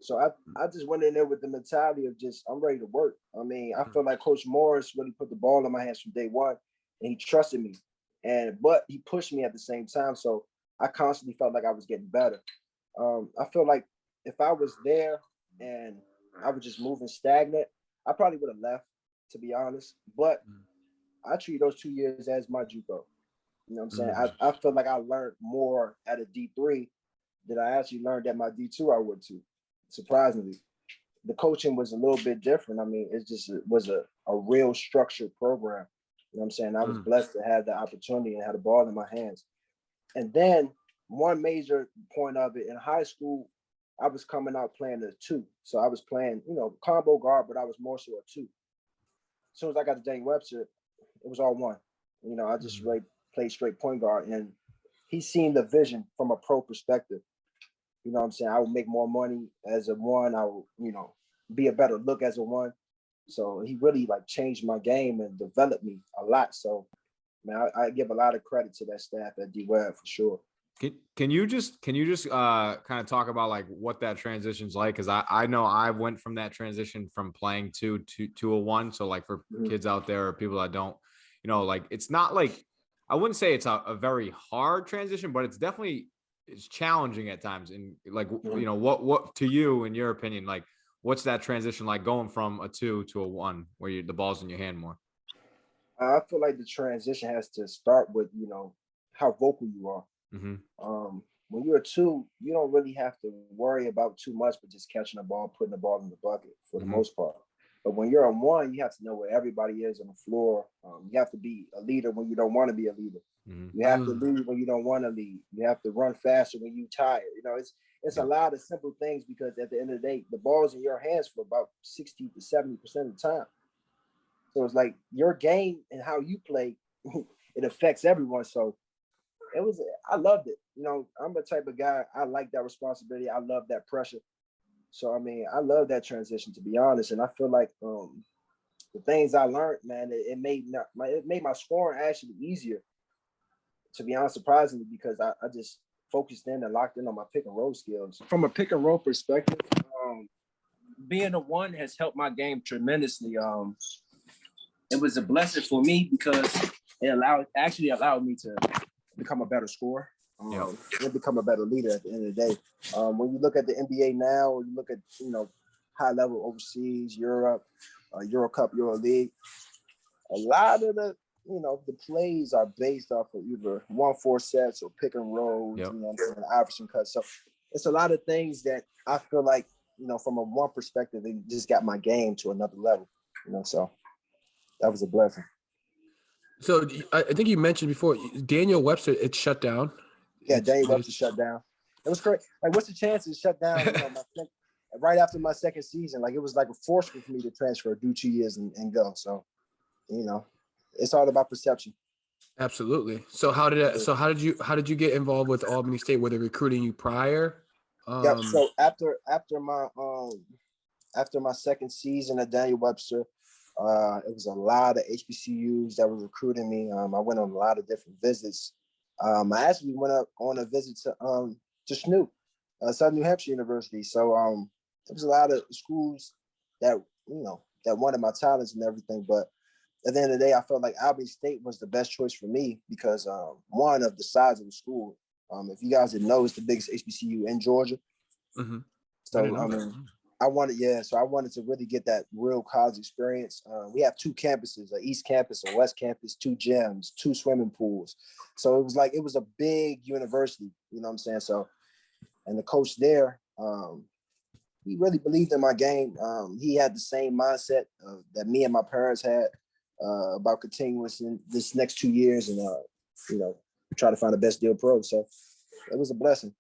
So I just went in there with the mentality of just, I'm ready to work. I mean, I feel like Coach Morris really put the ball in my hands from day one, and he trusted me, but he pushed me at the same time. So I constantly felt like I was getting better. I feel like if I was there and I was just moving stagnant, I probably would have left, to be honest. But I treat those 2 years as my JUCO. You know what I'm saying? I feel like I learned more at a D3 than I actually learned at my D2 I went to, surprisingly. the coaching was a little bit different. I mean, it was a real structured program. You know what I'm saying? I was blessed to have the opportunity and have the ball in my hands. And then one major point of it in high school, I was coming out playing a 2. So I was playing, combo guard, but I was more so a 2. As soon as I got to Daniel Webster, it was all one. I just really played straight point guard, and he seen the vision from a pro perspective. You know what I'm saying? I would make more money as a 1. I would, be a better look as a 1. So he really like changed my game and developed me a lot. So, man, I give a lot of credit to that staff at D-Web for sure. Can you just kind of talk about like what that transition's like? Because I know I went from that transition from playing 2 to a 1. So like for kids out there or people that don't, like it's not like, I wouldn't say it's a very hard transition, but it's definitely challenging at times. And like, what to you, in your opinion, like what's that transition like going from a 2 to a 1 where the ball's in your hand more? I feel like the transition has to start with, how vocal you are. When you're a 2, you don't really have to worry about too much, but just catching the ball, putting the ball in the bucket for the most part. But when you're a 1, you have to know where everybody is on the floor. You have to be a leader when you don't want to be a leader. You have to lead when you don't want to lead. You have to run faster when you're tired. It's a lot of simple things, because at the end of the day, the ball's in your hands for about 60 to 70% of the time. So it's like your game and how you play, it affects everyone. So I loved it. I'm the type of guy, I like that responsibility. I love that pressure. So, I mean, I love that transition, to be honest. And I feel like the things I learned, man, it made my scoring actually easier, to be honest, surprisingly, because I just focused in and locked in on my pick and roll skills. From a pick and roll perspective, being a 1 has helped my game tremendously. It was a blessing for me because it actually allowed me to become a better scorer. And become a better leader at the end of the day. When you look at the NBA now, or you look at high level overseas, Europe, Euro Cup, Euro League, a lot of the the plays are based off of either 1-4 sets or pick and rolls, Iverson cuts. So it's a lot of things that I feel like from a 1 perspective, it just got my game to another level. So that was a blessing. So I think you mentioned before, Daniel Webster, it's shut down. Yeah, Daniel Webster shut down. It was crazy. Like, what's the chances shut down? Right after my second season, like it was like a forceful for me to transfer, do 2 years and go. So, it's all about perception. Absolutely. So how did you get involved with Albany State? Were they recruiting you prior? Yep. So after my second season at Daniel Webster, it was a lot of HBCUs that were recruiting me. I went on a lot of different visits. I actually went up on a visit to SNU, Southern New Hampshire University. So there was a lot of schools that that wanted my talents and everything. But at the end of the day, I felt like Albany State was the best choice for me because one, of the size of the school. If you guys didn't know, it's the biggest HBCU in Georgia. So I wanted to really get that real college experience. We have 2 campuses, an East Campus, a West Campus, 2 gyms, 2 swimming pools. So it was a big university, you know what I'm saying? So, and the coach there, he really believed in my game. He had the same mindset that me and my parents had about continuous in this next 2 years and, try to find the best deal pro. So it was a blessing.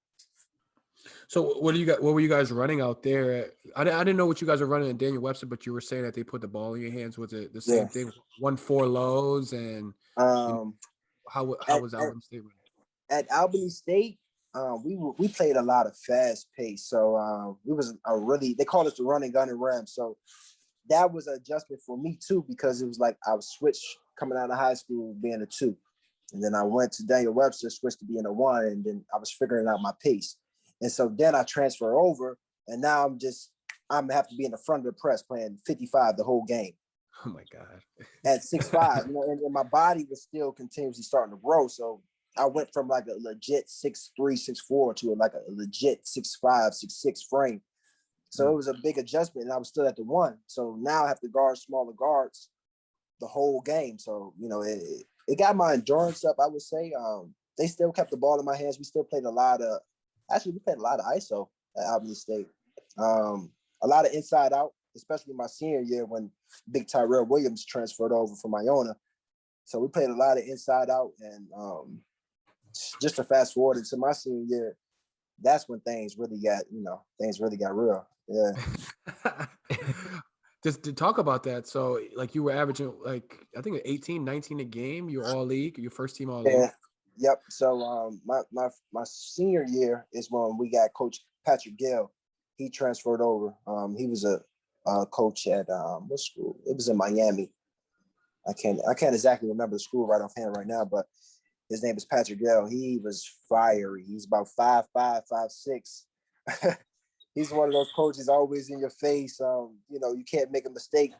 So what were you guys running out there? I didn't know what you guys were running at Daniel Webster, but you were saying that they put the ball in your hands. Was it the same thing? 1-4 lows and how was Albany State running? At Albany State, we played a lot of fast pace. So we was they called us the running gun and ram. So that was an adjustment for me too, because it was like I was switched coming out of high school being a 2. And then I went to Daniel Webster, switched to being a 1, and then I was figuring out my pace. And so then I transfer over, and now I'm have to be in the front of the press playing 55 the whole game. Oh my God. At 6'5", and my body was still continuously starting to grow. So I went from like a legit 6'3", 6'4" to like a legit 6'5", 6'6" frame. So it was a big adjustment, and I was still at the 1. So now I have to guard smaller guards the whole game. So, it got my endurance up, I would say. They still kept the ball in my hands. We still played we played a lot of ISO at Albany State. a lot of inside out, especially my senior year when Big Tyrell Williams transferred over from Iona. So we played a lot of inside out, and just to fast forward into my senior year, that's when things really got real. Yeah. Just to talk about that. So like you were averaging like, I think 18, 19 a game, you're all league, your first team all league. Yeah. Yep. So my senior year is when we got Coach Patrick Gill. He transferred over. He was a coach at what school? It was in Miami. I can't exactly remember the school right offhand right now, but his name is Patrick Gill. He was fiery. He's about 5'5", 5'6". He's one of those coaches always in your face. You can't make a mistake.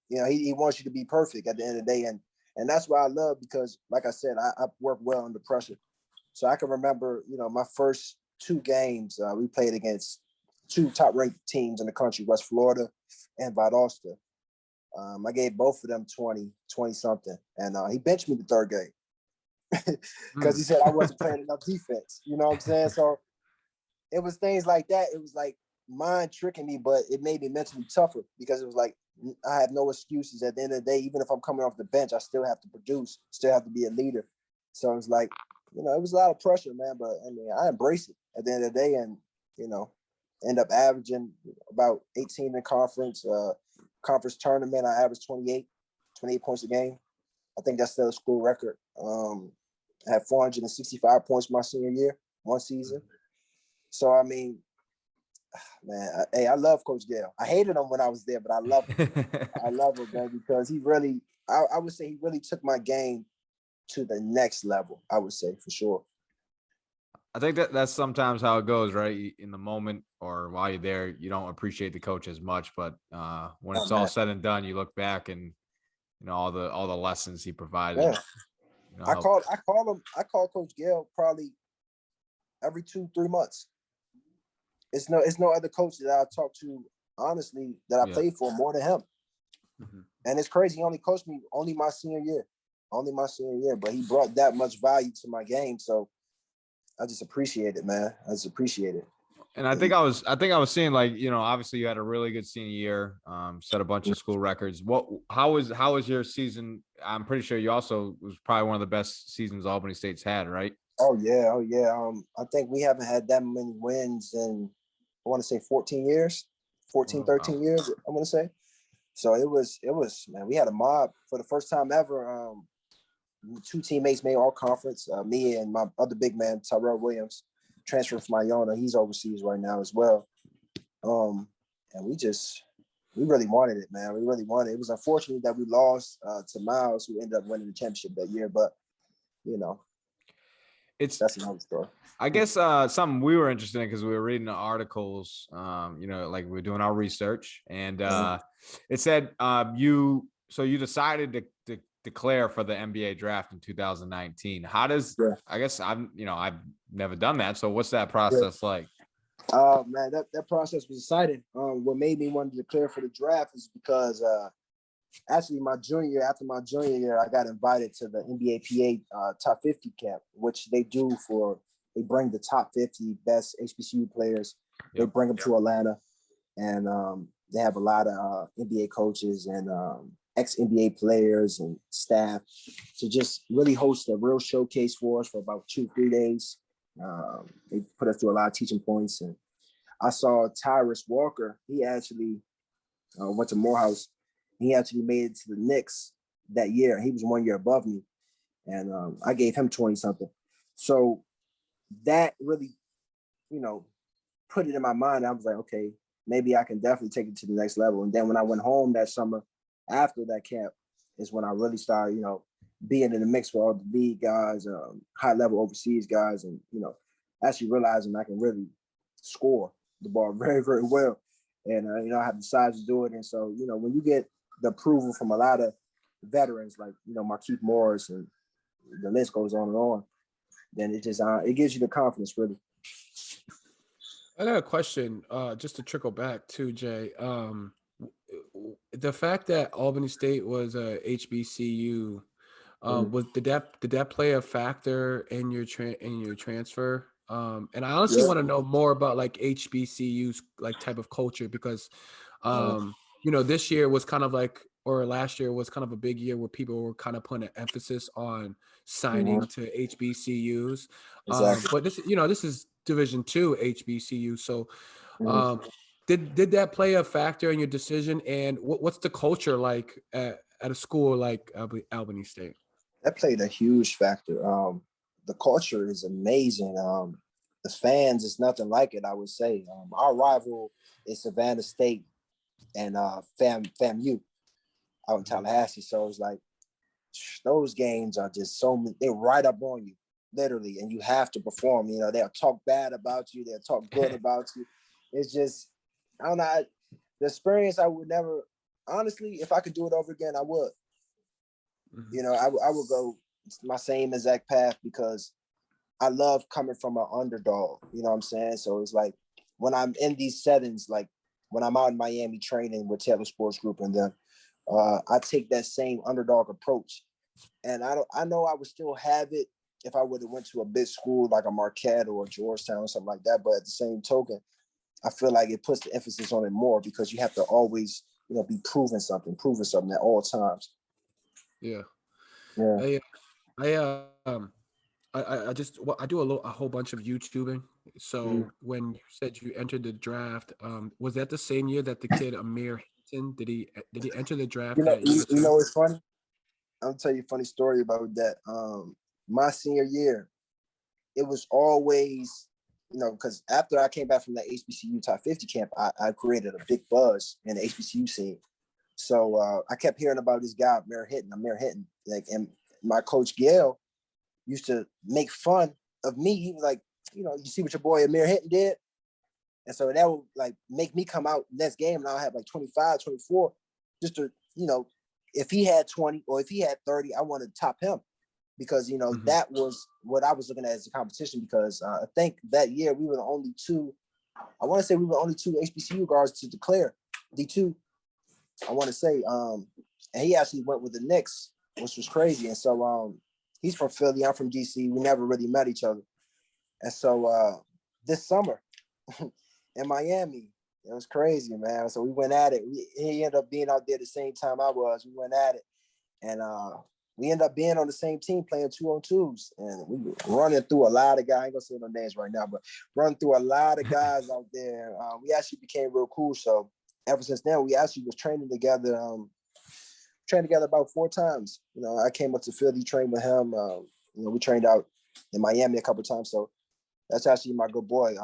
He wants you to be perfect at the end of the day. And that's what I love, because like I said, I work well under pressure. So I can remember, my first 2 games, we played against 2 top-ranked teams in the country, West Florida and Valdosta. I gave both of them 20-something. And he benched me the 3rd game because he said I wasn't playing enough defense. You know what I'm saying? So it was things like that. It was like mind tricking me, but it made me mentally tougher, because it was like I have no excuses. At the end of the day, even if I'm coming off the bench, I still have to produce, still have to be a leader. So it was like, it was a lot of pressure, man. But I mean, I embrace it at the end of the day, and end up averaging about 18 in conference. Conference tournament, I averaged 28 points a game. I think that's still a school record. I had 465 points my senior year, one season. So, I mean, man, I love Coach Gale. I hated him when I was there, but I love him. I love him, man, because he really, I would say he really took my game to the next level, I would say, for sure. I think that's sometimes how it goes, right? In the moment or while you're there, you don't appreciate the coach as much, but when it's all said and done, you look back and all the lessons he provided. Yeah. I call Coach Gale probably every 2-3 months. It's no other coach that I talk to, honestly, that I played for more than him. Mm-hmm. And it's crazy. He only coached me only my senior year, but he brought that much value to my game. So I just appreciate it, man. I just appreciate it. And I think I was seeing, like, obviously you had a really good senior year, set a bunch of school records. How was your season? I'm pretty sure you also was probably one of the best seasons Albany State's had, right? Oh yeah. I think we haven't had that many wins in, I want to say 13 years, I want to say. So it was, man, we had a mob for the first time ever. 2 teammates made all conference, me and my other big man, Tyrell Williams, transferred from Iona. He's overseas right now as well. And we really wanted it, man. We really wanted it. It was unfortunate that we lost to Miles, who ended up winning the championship that year, but that's another story. I guess something we were interested in, because we were reading the articles, like we were doing our research, and it said you decided to declare for the NBA draft in 2019. How does I guess I've never done that. So what's that process like? Man, that process was exciting. What made me want to declare for the draft is because actually after my junior year, I got invited to the NBA PA top 50 camp, which they bring the top 50 best HBCU players. They bring them to Atlanta, and they have a lot of NBA coaches and ex-NBA players and staff to just really host a real showcase for us for about 2-3 days. They put us through a lot of teaching points. And I saw Tyrus Walker. He actually went to Morehouse. He actually made it to the Knicks that year. He was 1 year above me. And I gave him 20-something. So that really, put it in my mind. I was like, okay, maybe I can definitely take it to the next level. And then when I went home that summer, after that camp, is when I really started, being in the mix with all the league guys, high-level overseas guys, and, actually realizing I can really score the ball very, very well. And, I have the size to do it. And so, when you get the approval from a lot of veterans like, Markieff Morris, and the list goes on, then it just it gives you the confidence, really. I got a question, just to trickle back to Jay. The fact that Albany State was a HBCU, did that play a factor in your transfer? And I honestly want to know more about like HBCU's like type of culture because, this year was kind of like, or last year was kind of a big year where people were kind of putting an emphasis on signing to HBCUs. Exactly. But this is Division II HBCU. So, did that play a factor in your decision? And what's the culture like at a school like Albany State? That played a huge factor. The culture is amazing. The fans is nothing like it, I would say. Our rival is Savannah State and FAMU out in Tallahassee. So it's like those games are just they're right up on you, literally, and you have to perform. They'll talk bad about you, they'll talk good about you. It's just, I don't know, the experience I would never, honestly, if I could do it over again, I would. I would go my same exact path because I love coming from an underdog, you know what I'm saying? So it's like when I'm in these settings, like when I'm out in Miami training with Taylor Sports Group and them, I take that same underdog approach. And I know I would still have it if I would have went to a big school like a Marquette or a Georgetown or something like that. But at the same token, I feel like it puts the emphasis on it more because you have to always, be proving something at all times. Yeah. Yeah. I do a whole bunch of YouTubing. So when you said you entered the draft, was that the same year that the kid Amir Hinton did he enter the draft that year? It's funny. I'll tell you a funny story about that. My senior year, it was always, because after I came back from the HBCU Top 50 camp, I created a big buzz in the HBCU scene. So I kept hearing about this guy, Amir Hinton, like, and my coach Gail used to make fun of me. He was like, you see what your boy Amir Hinton did? And so that would like make me come out next game and I'll have like 25, 24, just to, if he had 20 or if he had 30, I wanted to top him because, that was what I was looking at as a competition because I think that year we were the only two HBCU guards to declare D2. I want to say, and he actually went with the Knicks, which was crazy. And so he's from Philly, I'm from DC. We never really met each other. And so this summer in Miami, it was crazy, man. So we went at it. He ended up being out there the same time I was. We went at it. And we ended up being on the same team playing 2-on-2s. And we were running through a lot of guys. I ain't going to say no names right now, but running through a lot of guys out there. We actually became real cool. So ever since then, we actually was training together about 4 times. I came up to Philly, trained with him. We trained out in Miami a couple of times. So that's actually my good boy.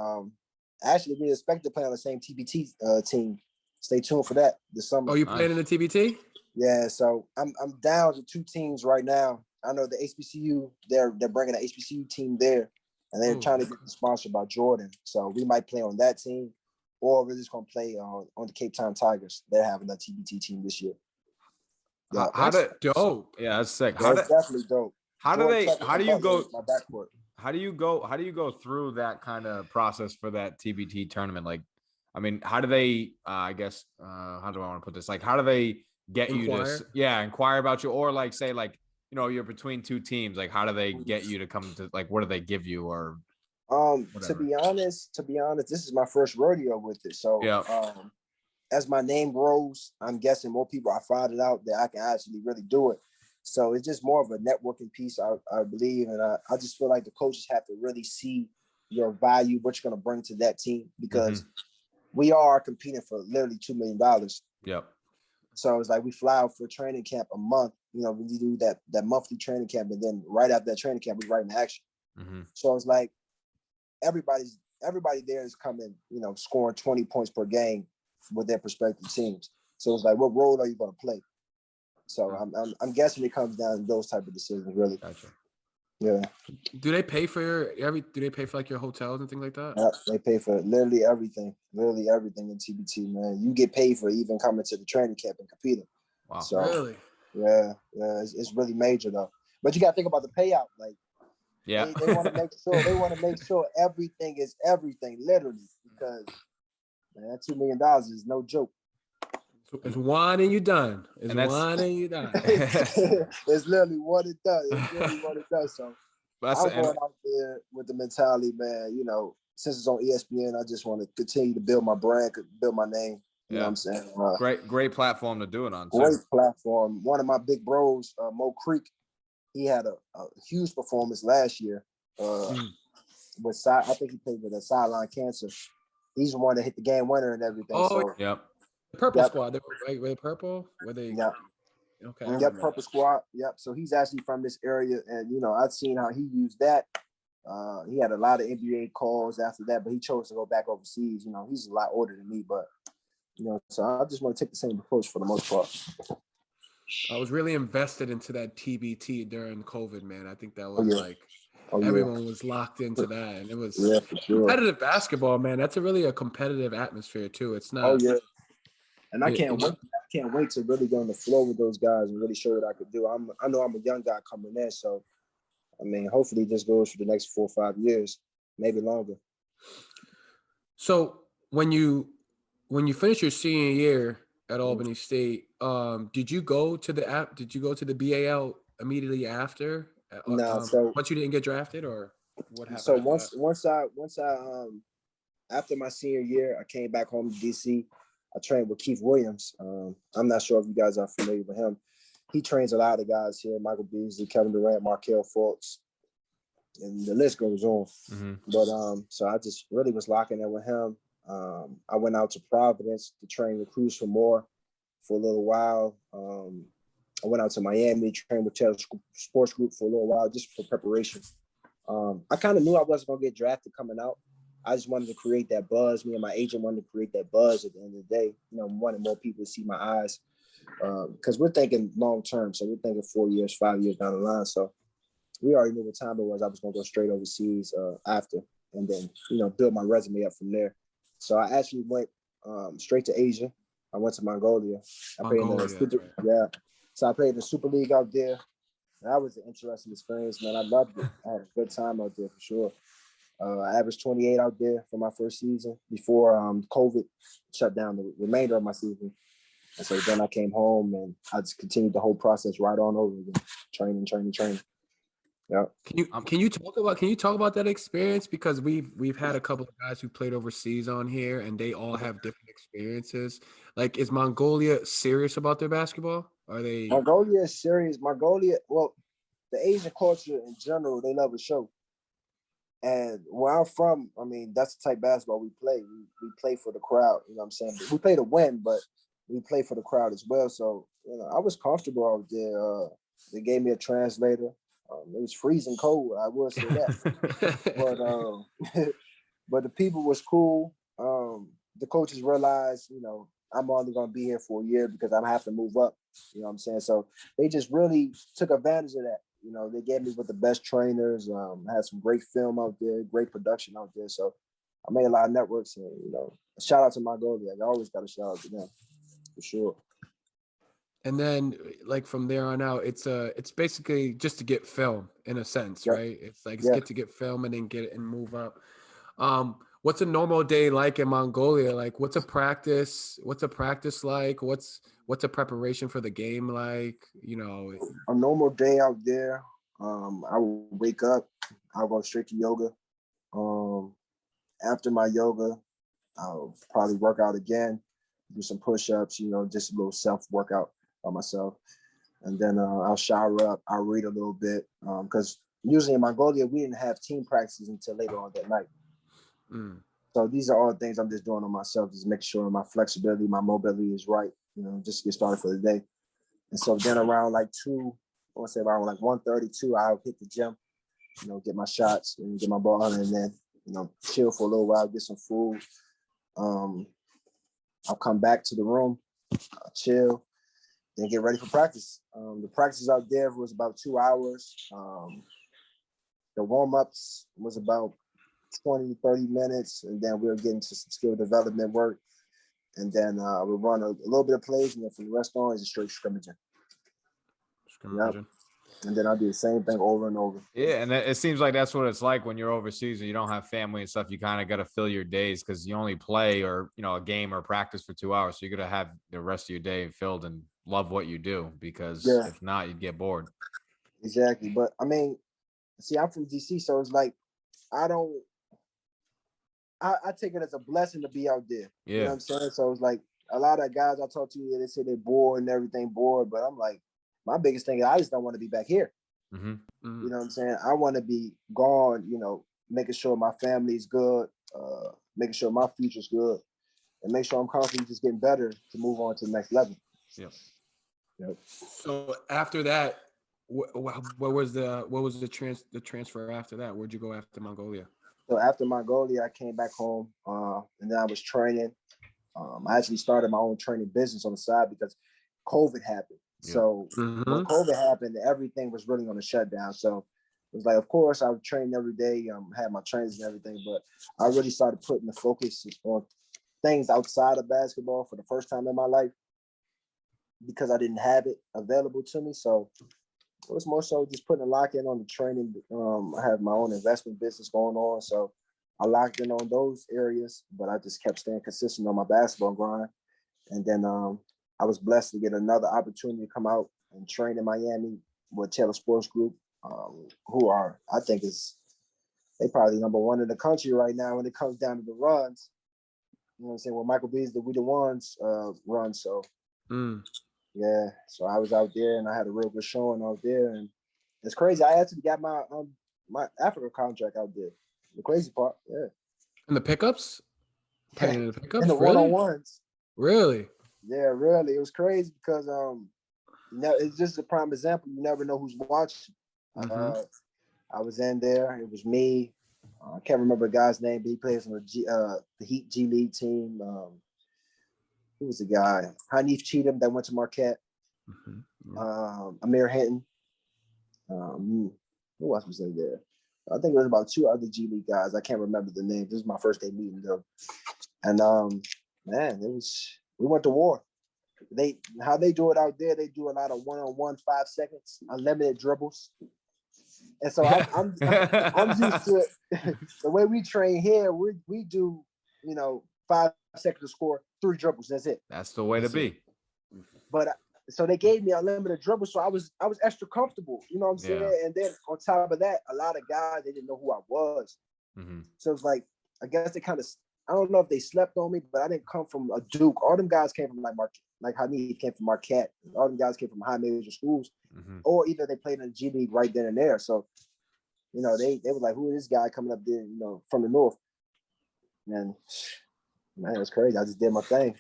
Actually, we expect to play on the same TBT team. Stay tuned for that this summer. Oh, you playing in the TBT? Yeah, so I'm down to 2 teams right now. I know the HBCU, they're bringing an HBCU team there, and they're trying to get sponsored by Jordan. So we might play on that team, or we're just going to play on the Cape Town Tigers. They're having a TBT team this year. Yeah, that's dope. Yeah, that's sick. That's definitely dope. How do you go through that kind of process for that TBT tournament? Like, I mean, how do they, how do I want to put this? Like, how do they get inquire? you to, inquire about you? Or like, say like, you're between 2 teams. Like, how do they get you to come to, like, what do they give you or to be honest, this is my first rodeo with it. So, as my name grows, I'm guessing more people are finding out that I can actually really do it. So it's just more of a networking piece, I believe. And I just feel like the coaches have to really see your value, what you're going to bring to that team, because we are competing for literally $2 million. Yep. So it's like we fly out for training camp a month. We do that monthly training camp. And then right after that training camp, we right in action. So it's like everybody there is coming, scoring 20 points per game with their respective teams. So it's like, what role are you going to play? So I'm guessing it comes down to those type of decisions, really. Gotcha. Yeah. Do they pay for like your hotels and things like that? Yeah, they pay for literally everything in TBT, man. You get paid for even coming to the training camp and competing. Wow. So, really? Yeah, it's really major though. But you got to think about the payout. Like, they want to make sure everything is everything, literally, because man, that $2 million is no joke. It's one and you're done. It's literally one and done. So That's I'm and going out there with the mentality, man. You know, since it's on ESPN, I just want to continue to build my brand, build my name. You know what I'm saying? great platform to do it on. Great Too. platform. One of my big bros, Mo Creek, he had a huge performance last year. I think he played with a sideline cancer. He's the one that hit the game winner and everything. Oh, so Yep. the Purple Squad. Were they purple? Were they? yeah. Okay. Yep, Purple Squad. Yep. So he's actually from this area, and you know, I've seen how he used that. He had a lot of NBA calls after that, but he chose to go back overseas. You know, he's a lot older than me, but you know, so I just want to take the same approach for the most part. I was really invested into that TBT during COVID, man. I think that was everyone was locked into that, and it was for sure. Competitive basketball, man. That's really a competitive atmosphere too. It's not. Oh yeah. And I can't wait to really go on the floor with those guys and really show what I could do. I know I'm a young guy coming in, so I mean, hopefully this goes for the next 4 or 5 years, maybe longer. So when you finish your senior year at Albany State, did you go to the BAL immediately after? No, so once you didn't get drafted, or what happened? So once I after my senior year, I came back home to DC. I trained with Keith Williams. I'm not sure if you guys are familiar with him. He trains a lot of guys here: Michael Beasley, Kevin Durant, Markelle Fultz, and the list goes on. Mm-hmm. But so I just really was locking in with him. I went out to Providence to train with Cruz for more for a little while. I went out to Miami, trained with Taylor Sports Group for a little while just for preparation. I kind of knew I wasn't going to get drafted coming out. I just wanted to create that buzz. Me and my agent wanted to create that buzz at the end of the day. You know, wanted more people to see my eyes because we're thinking long term. So we're thinking 4 years, 5 years down the line. So we already knew what time it was. I was going to go straight overseas after and then, you know, build my resume up from there. So I actually went straight to Asia. I went to Mongolia. So I played in the Super League out there. That was an interesting experience, man. I loved it. I had a good time out there for sure. I averaged 28 out there for my first season before COVID shut down the remainder of my season. And so then I came home and I just continued the whole process right on over again. Training. Yeah. Can you talk about that experience? Because we've had a couple of guys who played overseas on here and they all have different experiences. Like, is Mongolia serious about their basketball? Are they? Mongolia is serious. Well, the Asian culture in general, they love a show. And where I'm from, I mean, that's the type of basketball we play. We play for the crowd, you know what I'm saying? We play to win, but we play for the crowd as well. So, you know, I was comfortable out there. They gave me a translator. It was freezing cold, I will say that. But the people was cool. The coaches realized, you know, I'm only going to be here for a year because I have to move up. You know what I'm saying? So they just really took advantage of that. You know, they gave me with the best trainers. Had some great film out there, great production out there. So I made a lot of networks, and you know, shout out to Mongolia. I always got a shout out to them for sure. And then, like from there on out, it's basically just to get film in a sense, right? It's like get to get film and then get it and move up. What's a normal day like in Mongolia? Like, what's a practice like? What's a preparation for the game like? You know, a normal day out there. I will wake up. I'll go straight to yoga. After my yoga, I'll probably work out again, do some push-ups. You know, just a little self-workout by myself, and then I'll shower up. I'll read a little bit because usually in Mongolia we didn't have team practices until later on that night. So these are all things I'm just doing on myself, just make sure my flexibility, my mobility is right, you know, just get started for the day. And so then around like 1:32, I'll hit the gym, you know, get my shots and get my ball on, and then, you know, chill for a little while, get some food. I'll come back to the room, I'll chill, then get ready for practice. The practice out there was about 2 hours. The warm-ups was about 20, 30 minutes, and then we'll get into some skill development work. And then we'll run a little bit of plays, and then from the rest on is a straight scrimmaging. Yep. And then I'll do the same thing over and over. Yeah, and it seems like that's what it's like when you're overseas and you don't have family and stuff. You kind of got to fill your days because you only play or, you know, a game or practice for 2 hours. So you're going to have the rest of your day filled and love what you do because if not, you'd get bored. Exactly. But, I mean, see, I'm from DC, so it's like I don't. I take it as a blessing to be out there. Yeah. You know what I'm saying? So it's like a lot of guys I talk to, they say they're bored and everything bored, but I'm like, my biggest thing is I just don't want to be back here. Mm-hmm. You know what I'm saying? I want to be gone, making sure my family's good, making sure my future's good, and make sure I'm constantly just getting better to move on to the next level. Yeah. Yep. So after that, what was the transfer after that? Where'd you go after Mongolia? So after Mongolia, I came back home, and then I was training. I actually started my own training business on the side because COVID happened. Yeah. So when COVID happened, everything was really on a shutdown. So it was like, of course, I would train every day, had my trainings and everything, but I really started putting the focus on things outside of basketball for the first time in my life because I didn't have it available to me. So it was more so just putting a lock in on the training. I have my own investment business going on. So I locked in on those areas, but I just kept staying consistent on my basketball grind. And then I was blessed to get another opportunity to come out and train in Miami with Taylor Sports Group, who are, I think they probably number one in the country right now when it comes down to the runs. You know what I'm saying? Well, Michael B's the We the Ones run. So yeah, so I was out there and I had a real good showing out there. And it's crazy. I actually got my Africa contract out there. The crazy part, yeah. And the pickups? Playing in the pickups? And the Really? one-on-ones. Really? Yeah, really. It was crazy because it's just a prime example. You never know who's watching. I was in there. It was me. I can't remember the guy's name, but he plays on the Heat G League team. Who was the guy? Hanif Cheatham that went to Marquette. Amir Hinton. Who else was in there? I think it was about two other G League guys. I can't remember the name. This is my first day meeting them. And man, we went to war. How they do it out there, they do a lot of one-on-one 5 seconds, unlimited dribbles. And so I'm used to it. The way we train here, we do, 5 seconds to score, 3 dribbles. That's it. That's the way to be. But so they gave me unlimited dribbles, so I was extra comfortable. You know what I'm saying? And then on top of that, a lot of guys, they didn't know who I was. So it's like, I guess they kind of, I don't know if they slept on me, but I didn't come from a Duke. All them guys came from like Hanif came from Marquette. All them guys came from high major schools, or either they played in the G League right then and there. So, they were like, who is this guy coming up there, from the north? And man, it was crazy. I just did my thing.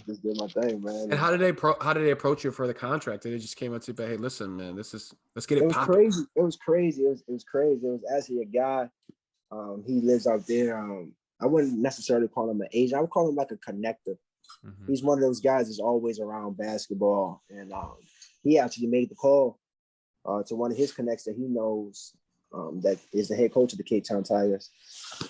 Just did my thing, man. And how did they approach you for the contract? They just came up to you, hey, listen, man, let's get it popping. Crazy. It was crazy. It was crazy. It was actually a guy. He lives out there. I wouldn't necessarily call him an agent. I would call him like a connector. He's one of those guys that's always around basketball. And he actually made the call to one of his connects that he knows that is the head coach of the Cape Town Tigers.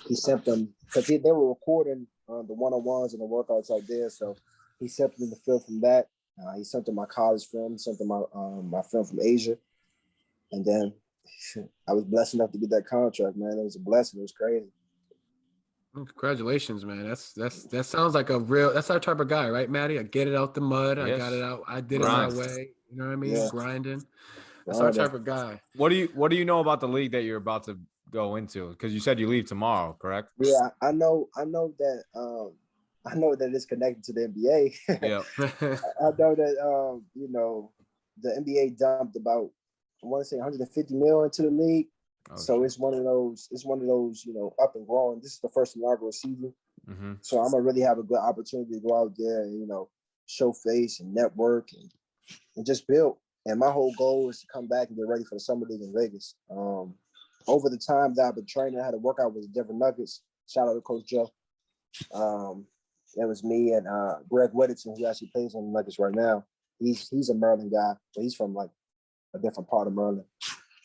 He sent them, because they were recording the one-on-ones and the workouts out there. So he sent them the film from that. He sent them my college film, sent them my film from Asia. And then I was blessed enough to get that contract, man. It was a blessing. It was crazy. Congratulations, man. That sounds like that's our type of guy, right, Maddie? I get it out the mud. Yes. I got it out. I did it my way. You know what I mean? Yeah. Grinding. That's our type of guy. What do you know about the league that you're about to go into? Because you said you leave tomorrow, correct? Yeah, I know that I know that it's connected to the NBA. Yeah. I know that the NBA dumped about, I want to say 150 million into the league. So it's one of those, up and growing. This is the first inaugural season. So I'm gonna really have a good opportunity to go out there and, show face and network and just build. And my whole goal is to come back and get ready for the Summer League in Vegas. Over the time that I've been training, I had to work out with the Denver Nuggets. Shout out to Coach Joe. It was me and Greg Whittington, who actually plays on the Nuggets right now. He's a Maryland guy, but he's from like a different part of Maryland.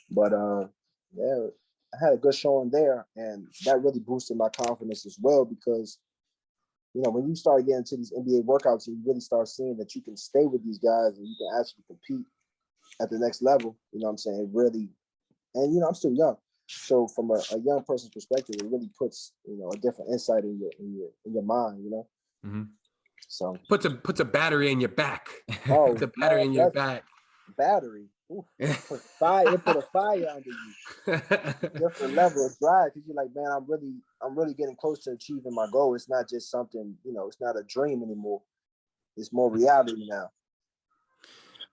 But yeah, I had a good showing there, and that really boosted my confidence as well because, when you start getting to these NBA workouts and you really start seeing that you can stay with these guys and you can actually compete at the next level, you know what I'm saying? It really, and I'm still young. So from a young person's perspective, it really puts, a different insight in your mind, So puts a battery in your back. Oh, puts a battery in your back. Battery. oof, it put a fire under you. Different level of drive because you're like, man, I'm really getting close to achieving my goal. It's not just something, it's not a dream anymore. It's more reality now.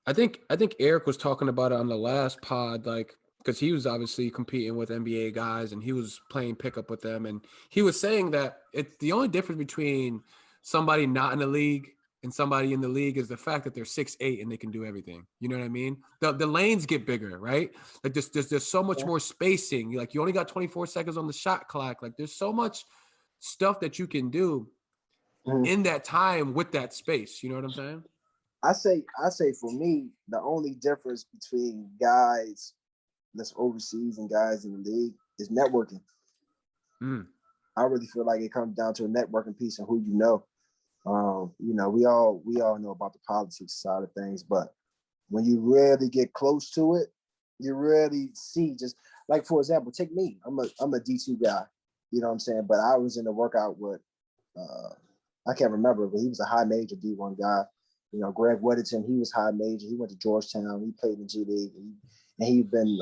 I think Eric was talking about it on the last pod, like, because he was obviously competing with NBA guys and he was playing pickup with them, and he was saying that it's the only difference between somebody not in the league and somebody in the league is the fact that they're 6'8" and they can do everything. You know what I mean? The lanes get bigger, right? Like there's so much more spacing. Like you only got 24 seconds on the shot clock. Like there's so much stuff that you can do in that time with that space. You know what I'm saying? I say for me, the only difference between guys that's overseas and guys in the league is networking. I really feel like it comes down to a networking piece and who you know. We all know about the politics side of things, but when you really get close to it, you really see just like, for example, take me. I'm a D2 guy, you know what I'm saying? But I was in the workout with I can't remember, but he was a high major D1 guy. Greg Weddington, he was high major. He went to Georgetown. He played in G League, and he'd been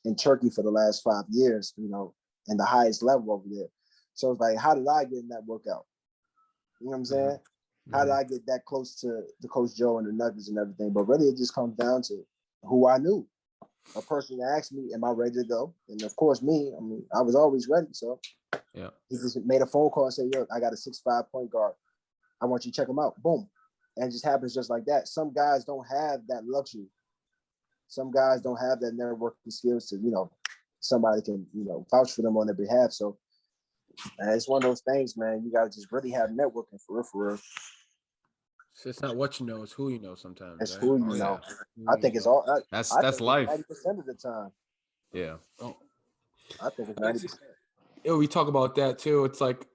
in Turkey for the last 5 years, and the highest level over there. So it's like, how did I get in that workout? You know what I'm saying? Mm-hmm. How did I get that close to the Coach Joe and the Nuggets and everything? But really, it just comes down to who I knew. A person asked me, am I ready to go? And of course, I was always ready. So yeah, he just made a phone call and said, yo, I got a 6'5" point guard. I want you to check him out. Boom. And it just happens just like that. Some guys don't have that luxury. Some guys don't have that networking skills to, somebody can, vouch for them on their behalf. So it's one of those things, man. You got to just really have networking for real. So it's not what you know, it's who you know sometimes. It's right? who you know. I think it's all. That's life. 90% of the time. Yeah. Oh. I think it's 90%. Yeah, we talk about that too. It's like,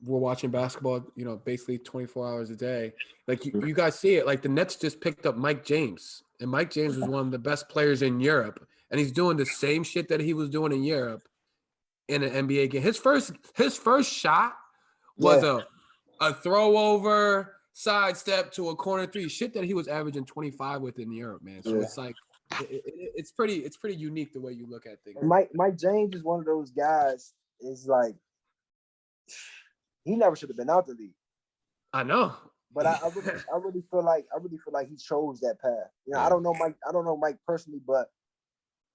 we're watching basketball, basically 24 hours a day. Like you guys see it. Like the Nets just picked up Mike James, and Mike James was one of the best players in Europe, and he's doing the same shit that he was doing in Europe in an NBA game. His first shot was a throw over, sidestep to a corner three, shit that he was averaging 25 with in Europe, man. So it's like it's pretty unique the way you look at things. Mike James is one of those guys. Is like, he never should have been out the league. I know, but I really feel like he chose that path. I don't know Mike personally, but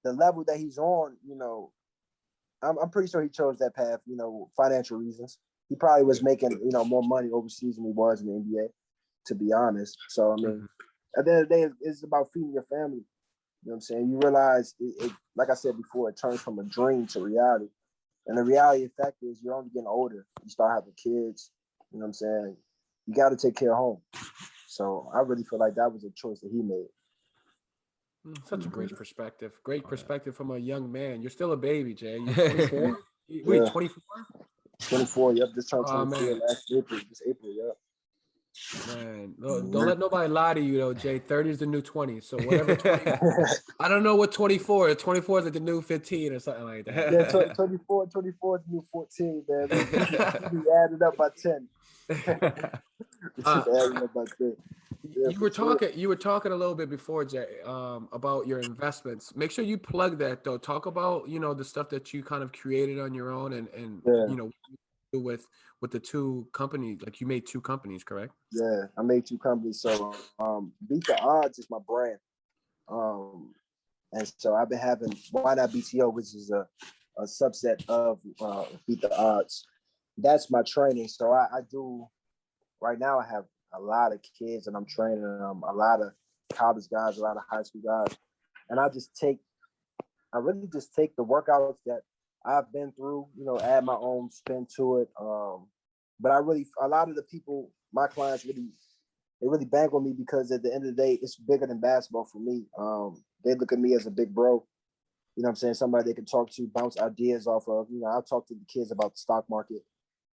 the level that he's on, I'm pretty sure he chose that path. Financial reasons. He probably was making more money overseas than he was in the NBA, to be honest. So I mean, at the end of the day, it's about feeding your family. You know what I'm saying? You realize it, like I said before, it turns from a dream to reality. And the reality effect is you're only getting older. You start having kids. You know what I'm saying? You got to take care of home. So I really feel like that was a choice that he made. Such a great perspective. Great perspective from a young man. You're still a baby, Jay. You're 24? Wait, 24? 24, yep. Just turned 24 last April. This April, yep. Man, don't let nobody lie to you, though, Jay. 30 is the new 20. So whatever 20, I don't know what 24 is. 24 is like the new 15 or something like that. Yeah, 24 is the new 14, man. We added up by 10. Added up by 10. Yeah, you were talking a little bit before, Jay, about your investments. Make sure you plug that, though. Talk about, the stuff that you kind of created on your own and with the two companies. Like you made two companies, correct? Yeah, I made two companies. So Beat the Odds is my brand. And so I've been having Why Not BTO, which is a subset of Beat the Odds. That's my training. So I do, right now I have a lot of kids and I'm training a lot of college guys, a lot of high school guys. And I really just take the workouts that I've been through, add my own spin to it. But a lot of the people, my clients really bank on me because at the end of the day, it's bigger than basketball for me. They look at me as a big bro. You know what I'm saying? Somebody they can talk to, bounce ideas off of. I'll talk to the kids about the stock market,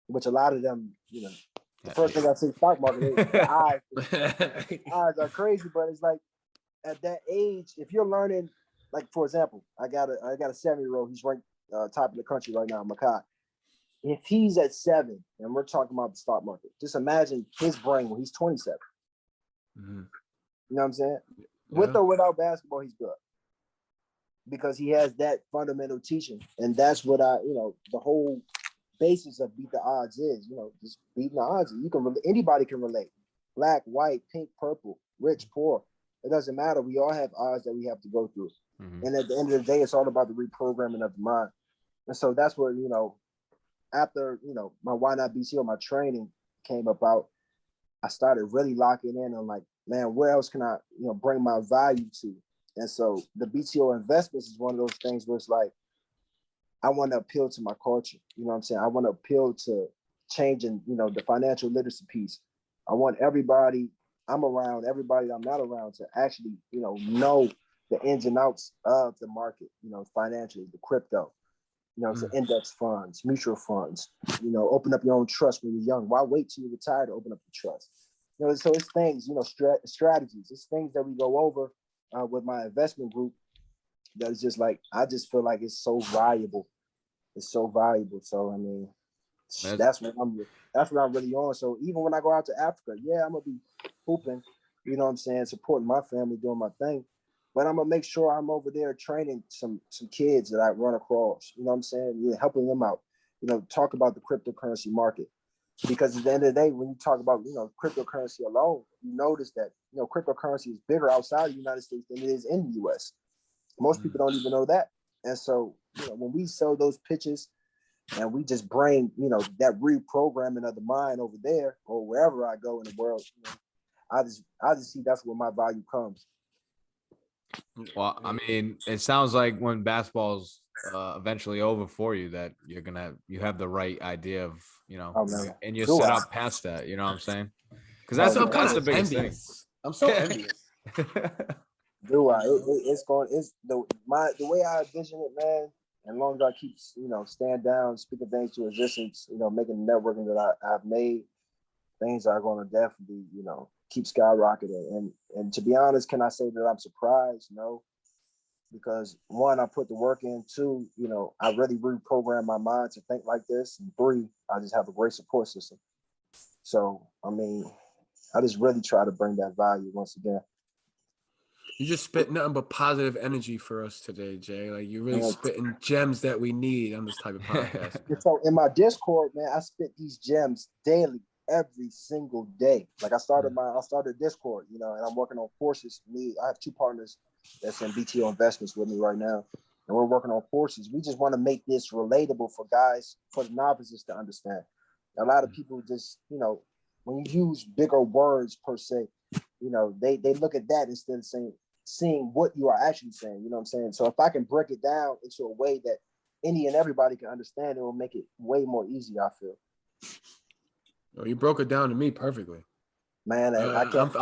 which a lot of them, the first thing I say stock market is the eyes. The eyes are crazy, but it's like at that age, if you're learning, like for example, I got a 7-year-old, he's ranked top of the country right now, Makai. If he's at 7 and we're talking about the stock market, just imagine his brain when he's 27. Mm-hmm. You know what I'm saying? With or without basketball, he's good because he has that fundamental teaching, and that's what the whole basis of beat the odds is. Just beating the odds. You can anybody can relate. Black, white, pink, purple, rich, poor. It doesn't matter. We all have odds that we have to go through. Mm-hmm. And at the end of the day, it's all about the reprogramming of the mind. And so that's where, after, my Why Not BCO, my training came about, I started really locking in on like, man, where else can I, bring my value to? And so the BTO investments is one of those things where it's like, I want to appeal to my culture. You know what I'm saying? I want to appeal to changing, the financial literacy piece. I want everybody I'm around, everybody I'm not around to actually, know the ins and outs of the market, financially, the crypto, it's index funds, mutual funds, open up your own trust when you're young. Why wait till you retire to open up the trust? So it's things, strategies. It's things that we go over with my investment group that is just like, I just feel like it's so valuable. It's so valuable. So, I mean, that's what I'm really on. So even when I go out to Africa, yeah, I'm going to be hooping, supporting my family, doing my thing. But I'm going to make sure I'm over there training some kids that I run across, helping them out, talk about the cryptocurrency market. Because at the end of the day, when you talk about, cryptocurrency alone, you notice that, cryptocurrency is bigger outside of the United States than it is in the US. Most people don't even know that. And so, when we sell those pitches and we just bring, that reprogramming of the mind over there or wherever I go in the world, I just see that's where my value comes. Well, I mean, it sounds like when basketball's eventually over for you, that you have the right idea of, and you're set up past that. You know what I'm saying? Because that's the biggest thing. I'm so envious. Do I? It's the way I envision it, man. And as long as I keep, stand down, speaking things to existence, making the networking that I've made, things are going to definitely, keep skyrocketing. And to be honest, can I say that I'm surprised? No, because one, I put the work in. Two, I really reprogrammed my mind to think like this. And three, I just have a great support system. So, I mean, I just really try to bring that value once again. You just spit nothing but positive energy for us today, Jay. Like you're really spitting gems that we need on this type of podcast. So in my Discord, man, I spit these gems daily, every single day. Like I started Discord, and I'm working on courses. I have 2 partners that's in BTO investments with me right now, and we're working on courses. We just want to make this relatable for guys, for the novices to understand. A lot of people just, when you use bigger words per se, they look at that instead of seeing what you are actually saying. You know what I'm saying? So if I can break it down into a way that any and everybody can understand, it will make it way more easy, I feel. Oh, you broke it down to me perfectly. Man, I can't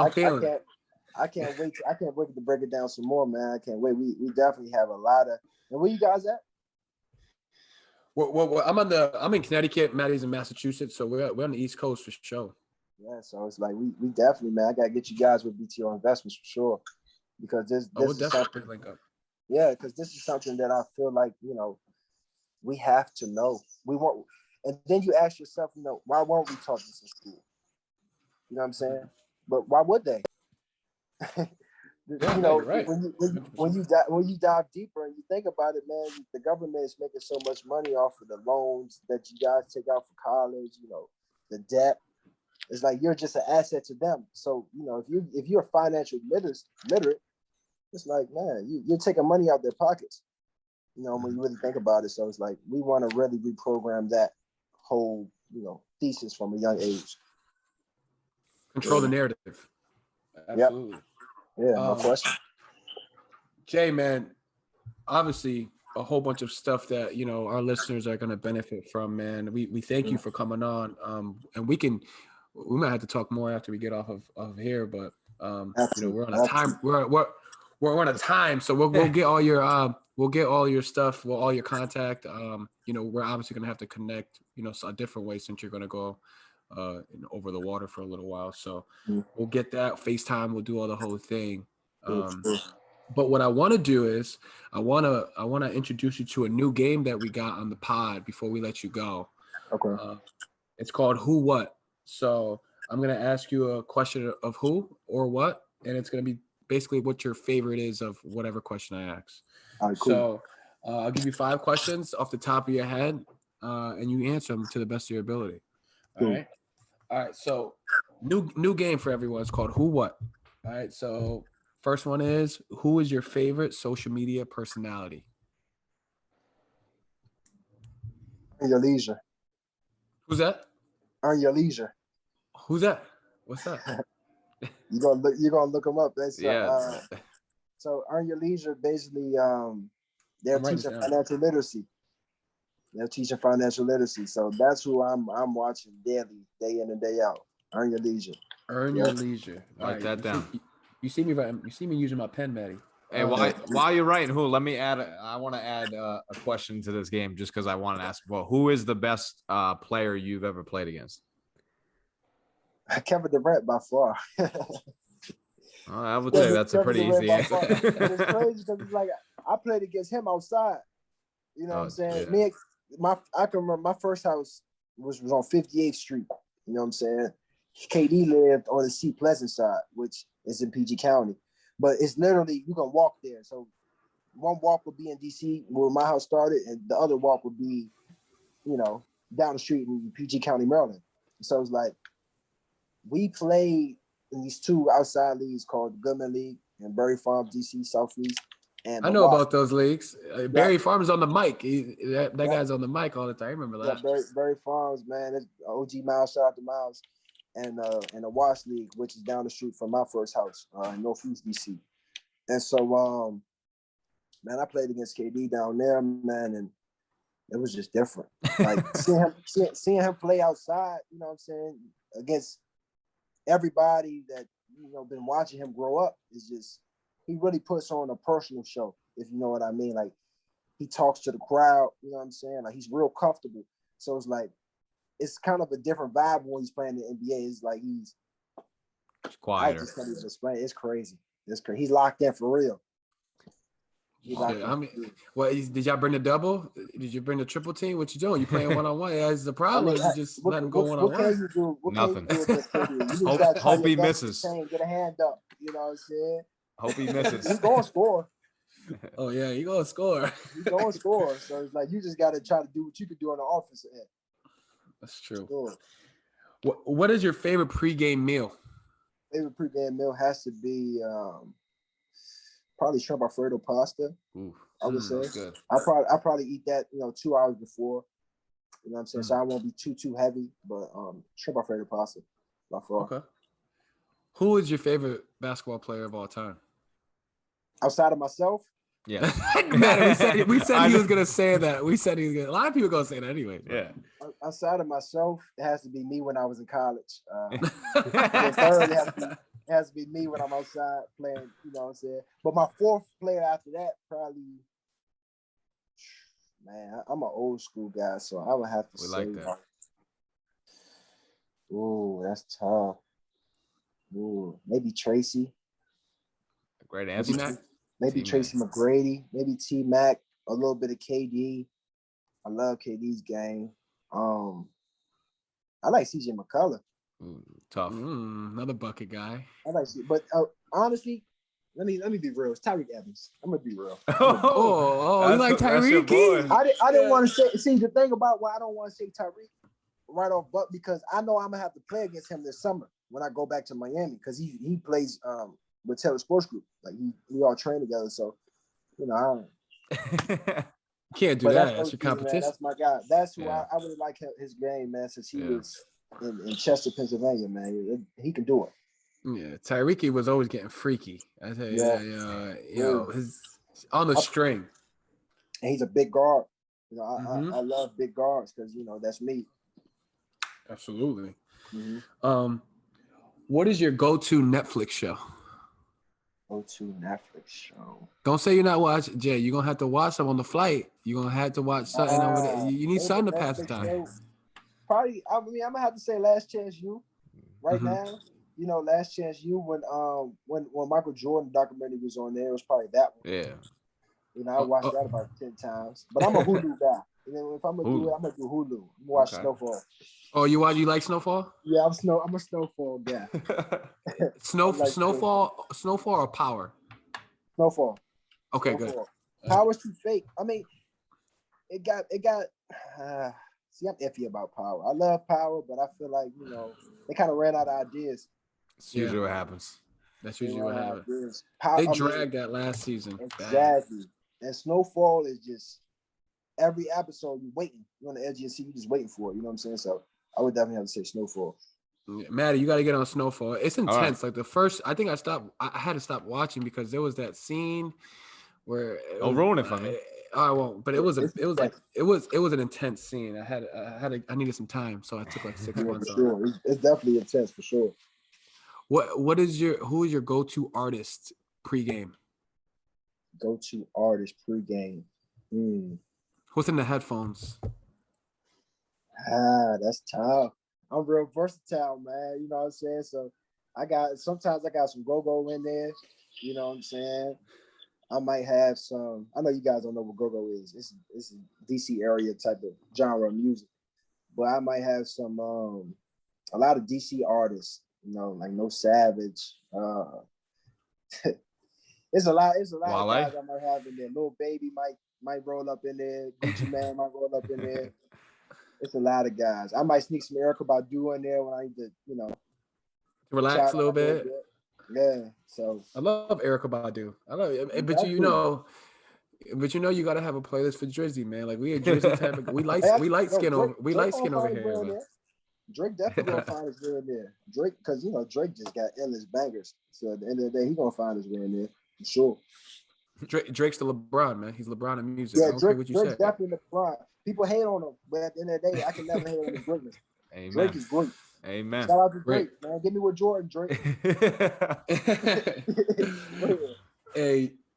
wait to break it down some more, man. I can't wait. We definitely have a lot of. And where you guys at? Well, I'm in Connecticut. Maddie's in Massachusetts, so we're on the East Coast for sure. Yeah, so it's like we definitely, man. I gotta get you guys with BTO investments for sure, because this we'll is something. Link up. Yeah, because this is something that I feel like we have to know. We want, and then you ask yourself, why won't we taught this in school? You know what I'm saying? But why would they? Right. When you dive deeper and you think about it, man, the government is making so much money off of the loans that you guys take out for college. The debt. It's like you're just an asset to them. So, if you're financially literate, it's like, man, you're taking money out their pockets, when you really think about it. So it's like we want to really reprogram that whole, thesis from a young age. Control the narrative. Absolutely. Yep. Yeah, no question. Jay, man, obviously a whole bunch of stuff that, our listeners are going to benefit from, man. We thank you for coming on. And we might have to talk more after we get off of here, but we're on a time. We're on a time, so we'll get all your stuff, all your contact. We're obviously gonna have to connect, a different way since you're gonna go over the water for a little while. So we'll get that FaceTime. We'll do all the whole thing. But what I want to do is I want to introduce you to a new game that we got on the pod before we let you go. Okay. It's called Who What. So I'm going to ask you a question of who or what, and it's going to be basically what your favorite is of whatever question I ask. All right, cool. So I'll give you 5 questions off the top of your head, and you answer them to the best of your ability. All Cool. right. All right. So new game for everyone. It's called Who What. All right. So first one is, who is your favorite social media personality? Earn your leisure. Who's that? Earn your leisure. Who's that? What's that? You're gonna look them up. That's Yeah. so Earn Your Leisure basically they're I'm writing teaching this down. financial literacy. They're teaching financial literacy. So that's who I'm watching daily, day in and day out. Earn Your Leisure. Earn your leisure. All Write that down. You see me writing. You see me using my pen, Maddie. Hey, while you're writing, let me add. I want to add a question to this game just because I want to ask. Well, who is the best player you've ever played against? Kevin Durant by far. I would say that's a pretty easy answer. But it's crazy because it's like I played against him outside. You know what I'm saying? Yeah. I can remember my first house was on 58th Street. You know what I'm saying? KD lived on the C Pleasant side, which is in PG County. But it's literally, you can walk there. So one walk would be in DC where my house started, and the other walk would be, down the street in PG County, Maryland. So it's like, we played in these 2 outside leagues called the Goodman League and Berry Farms, DC, Southeast. And I know about those leagues. Barry Farms on the mic. That guy's on the mic all the time. I remember that. Yeah, Berry Farms, man. It's OG Miles, shout out to Miles. And the Wash League, which is down the street from my first house in Northeast DC. And so, man, I played against KD down there, man, and it was just different. Like seeing him play outside, you know what I'm saying, against everybody that been watching him grow up, is just, he really puts on a personal show, if you know what I mean. Like, he talks to the crowd, you know what I'm saying? Like, he's real comfortable. So it's like, it's kind of a different vibe when he's playing the NBA. It's like he's quieter. I just can't even explain. It's crazy. He's locked in for real. Did y'all bring the double? Did you bring the triple team? What you doing? You playing one-on-one? That's the problem. You just let him go one-on-one. What can you do? Nothing. Can you do with this? You Hope he misses. Get a hand up. You know what I'm saying? Hope he misses. He's going to score. Oh, yeah, you're going to score. He's going to score. So it's like, you just got to try to do what you can do on the offensive end. That's true. Sure. What is your favorite pregame meal? Favorite pregame meal has to be probably shrimp Alfredo pasta. Ooh, I would say. Good. I'll probably eat that 2 hours before. You know what I'm saying? So I won't be too heavy. But shrimp Alfredo pasta by far. Okay. Who is your favorite basketball player of all time? Outside of myself? Yeah. Man, we said he was gonna say that. We said he was gonna. A lot of people are gonna say that anyway. Bro. Yeah. Outside of myself, it has to be me when I was in college. Third, it has to be me when I'm outside playing. You know what I'm saying? But my 4th player after that, probably, man, I'm an old school guy, so I would have to say. Like that. Ooh, that's tough. Ooh, maybe Tracy. Great answer. Maybe Tracy McGrady, maybe T-Mac, a little bit of KD. I love KD's game. I like CJ McCullough. Tough. Another bucket guy. I like CJ, but honestly, let me be real. It's Tyreek Evans. I'm gonna be real. You like Tyreek? I didn't want to say. See, the thing about why I don't want to say Tyreek right off, but because I know I'm gonna have to play against him this summer when I go back to Miami, because he plays with Taylor Sports Group. Like we all train together, so I don't. Can't do that. That's your competition. Man, that's my guy. That's who I really like his game, man. Since he was in Chester, Pennsylvania, man, he can do it. Yeah, Tyreek was always getting freaky. I tell you, his on the string. And he's a big guard. I love big guards because that's me. Absolutely. Mm-hmm. What is your go-to Netflix show? Go-to Netflix show. Don't say you're not watching, Jay. You're gonna have to watch them on the flight. You're gonna have to watch something over there. You need something to pass the time. Probably, I'm gonna have to say Last Chance U right now. Last Chance U when Michael Jordan documentary was on there, it was probably that one. Yeah. I watched that about 10 times. But I'm a Hulu guy. If I'm gonna do it, I'm gonna do Hulu. I'm gonna watch Snowfall. Oh, you like Snowfall? Yeah, I'm a Snowfall guy. Snowfall or Power? Snowfall. Okay, Snowfall. good. Power's too fake. I mean, it got. See, I'm iffy about Power. I love Power, but I feel like they kind of ran out of ideas. It's usually what happens. That's usually what happens. They dragged that last season. Exactly. And Snowfall is just every episode you're waiting. You're on the edge of your seat. You're just waiting for it. You know what I'm saying? So I would definitely have to say Snowfall. Maddie, you got to get on Snowfall. It's intense. Right. Like the first, I think I had to stop watching because there was that scene where. Don't ruin it for me. I won't. But it was an intense scene. I needed some time, so I took like 6 months. For sure. It's definitely intense for sure. Who is your go-to artist pregame? Go-to artist pregame. What's in the headphones? That's tough. I'm real versatile, man. You know what I'm saying? So sometimes I got some go-go in there. You know what I'm saying? I might have some. I know you guys don't know what go-go is. It's a DC area type of genre of music. But I might have some a lot of DC artists, like No Savage. It's a lot of guys I might have in there. Lil Baby might roll up in there. Gucci Man might roll up in there. It's a lot of guys. I might sneak some Erykah Badu in there when I need to, relax a little bit. Yeah. So I love Erykah Badu. I love it. But you got to have a playlist for Drizzy, man. Like we a Drizzy type of we light skin over here. Man. Drake definitely gonna find his way in there. Drake, because Drake just got endless bangers. So at the end of the day, he gonna find his way in there for sure. Drake's the LeBron, man. He's LeBron in music. Yeah, Drake's definitely LeBron. People hate on him, but at the end of the day, I can never hate on his greatness. Amen. Drake is great. Amen. Shout out to Drake, man. Give me with Jordan, Drake.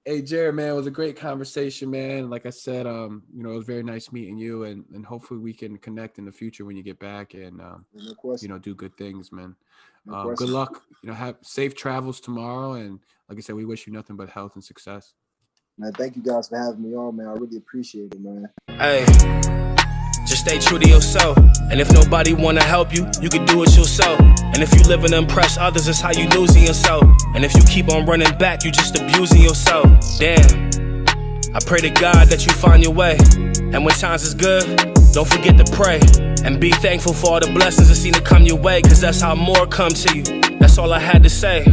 Hey, Jared, man, it was a great conversation, man. Like I said, it was very nice meeting you, and hopefully we can connect in the future when you get back and do good things, man. Good luck. Have safe travels tomorrow, and like I said, we wish you nothing but health and success. Man, thank you guys for having me on, man. I really appreciate it, man. Hey, just stay true to yourself. And if nobody wanna help you, you can do it yourself. And if you live and impress others, it's how you losing yourself. And if you keep on running back, you just abusing yourself. Damn. I pray to God that you find your way. And when times is good, don't forget to pray. And be thankful for all the blessings that seem to come your way, cause that's how more come to you. That's all I had to say.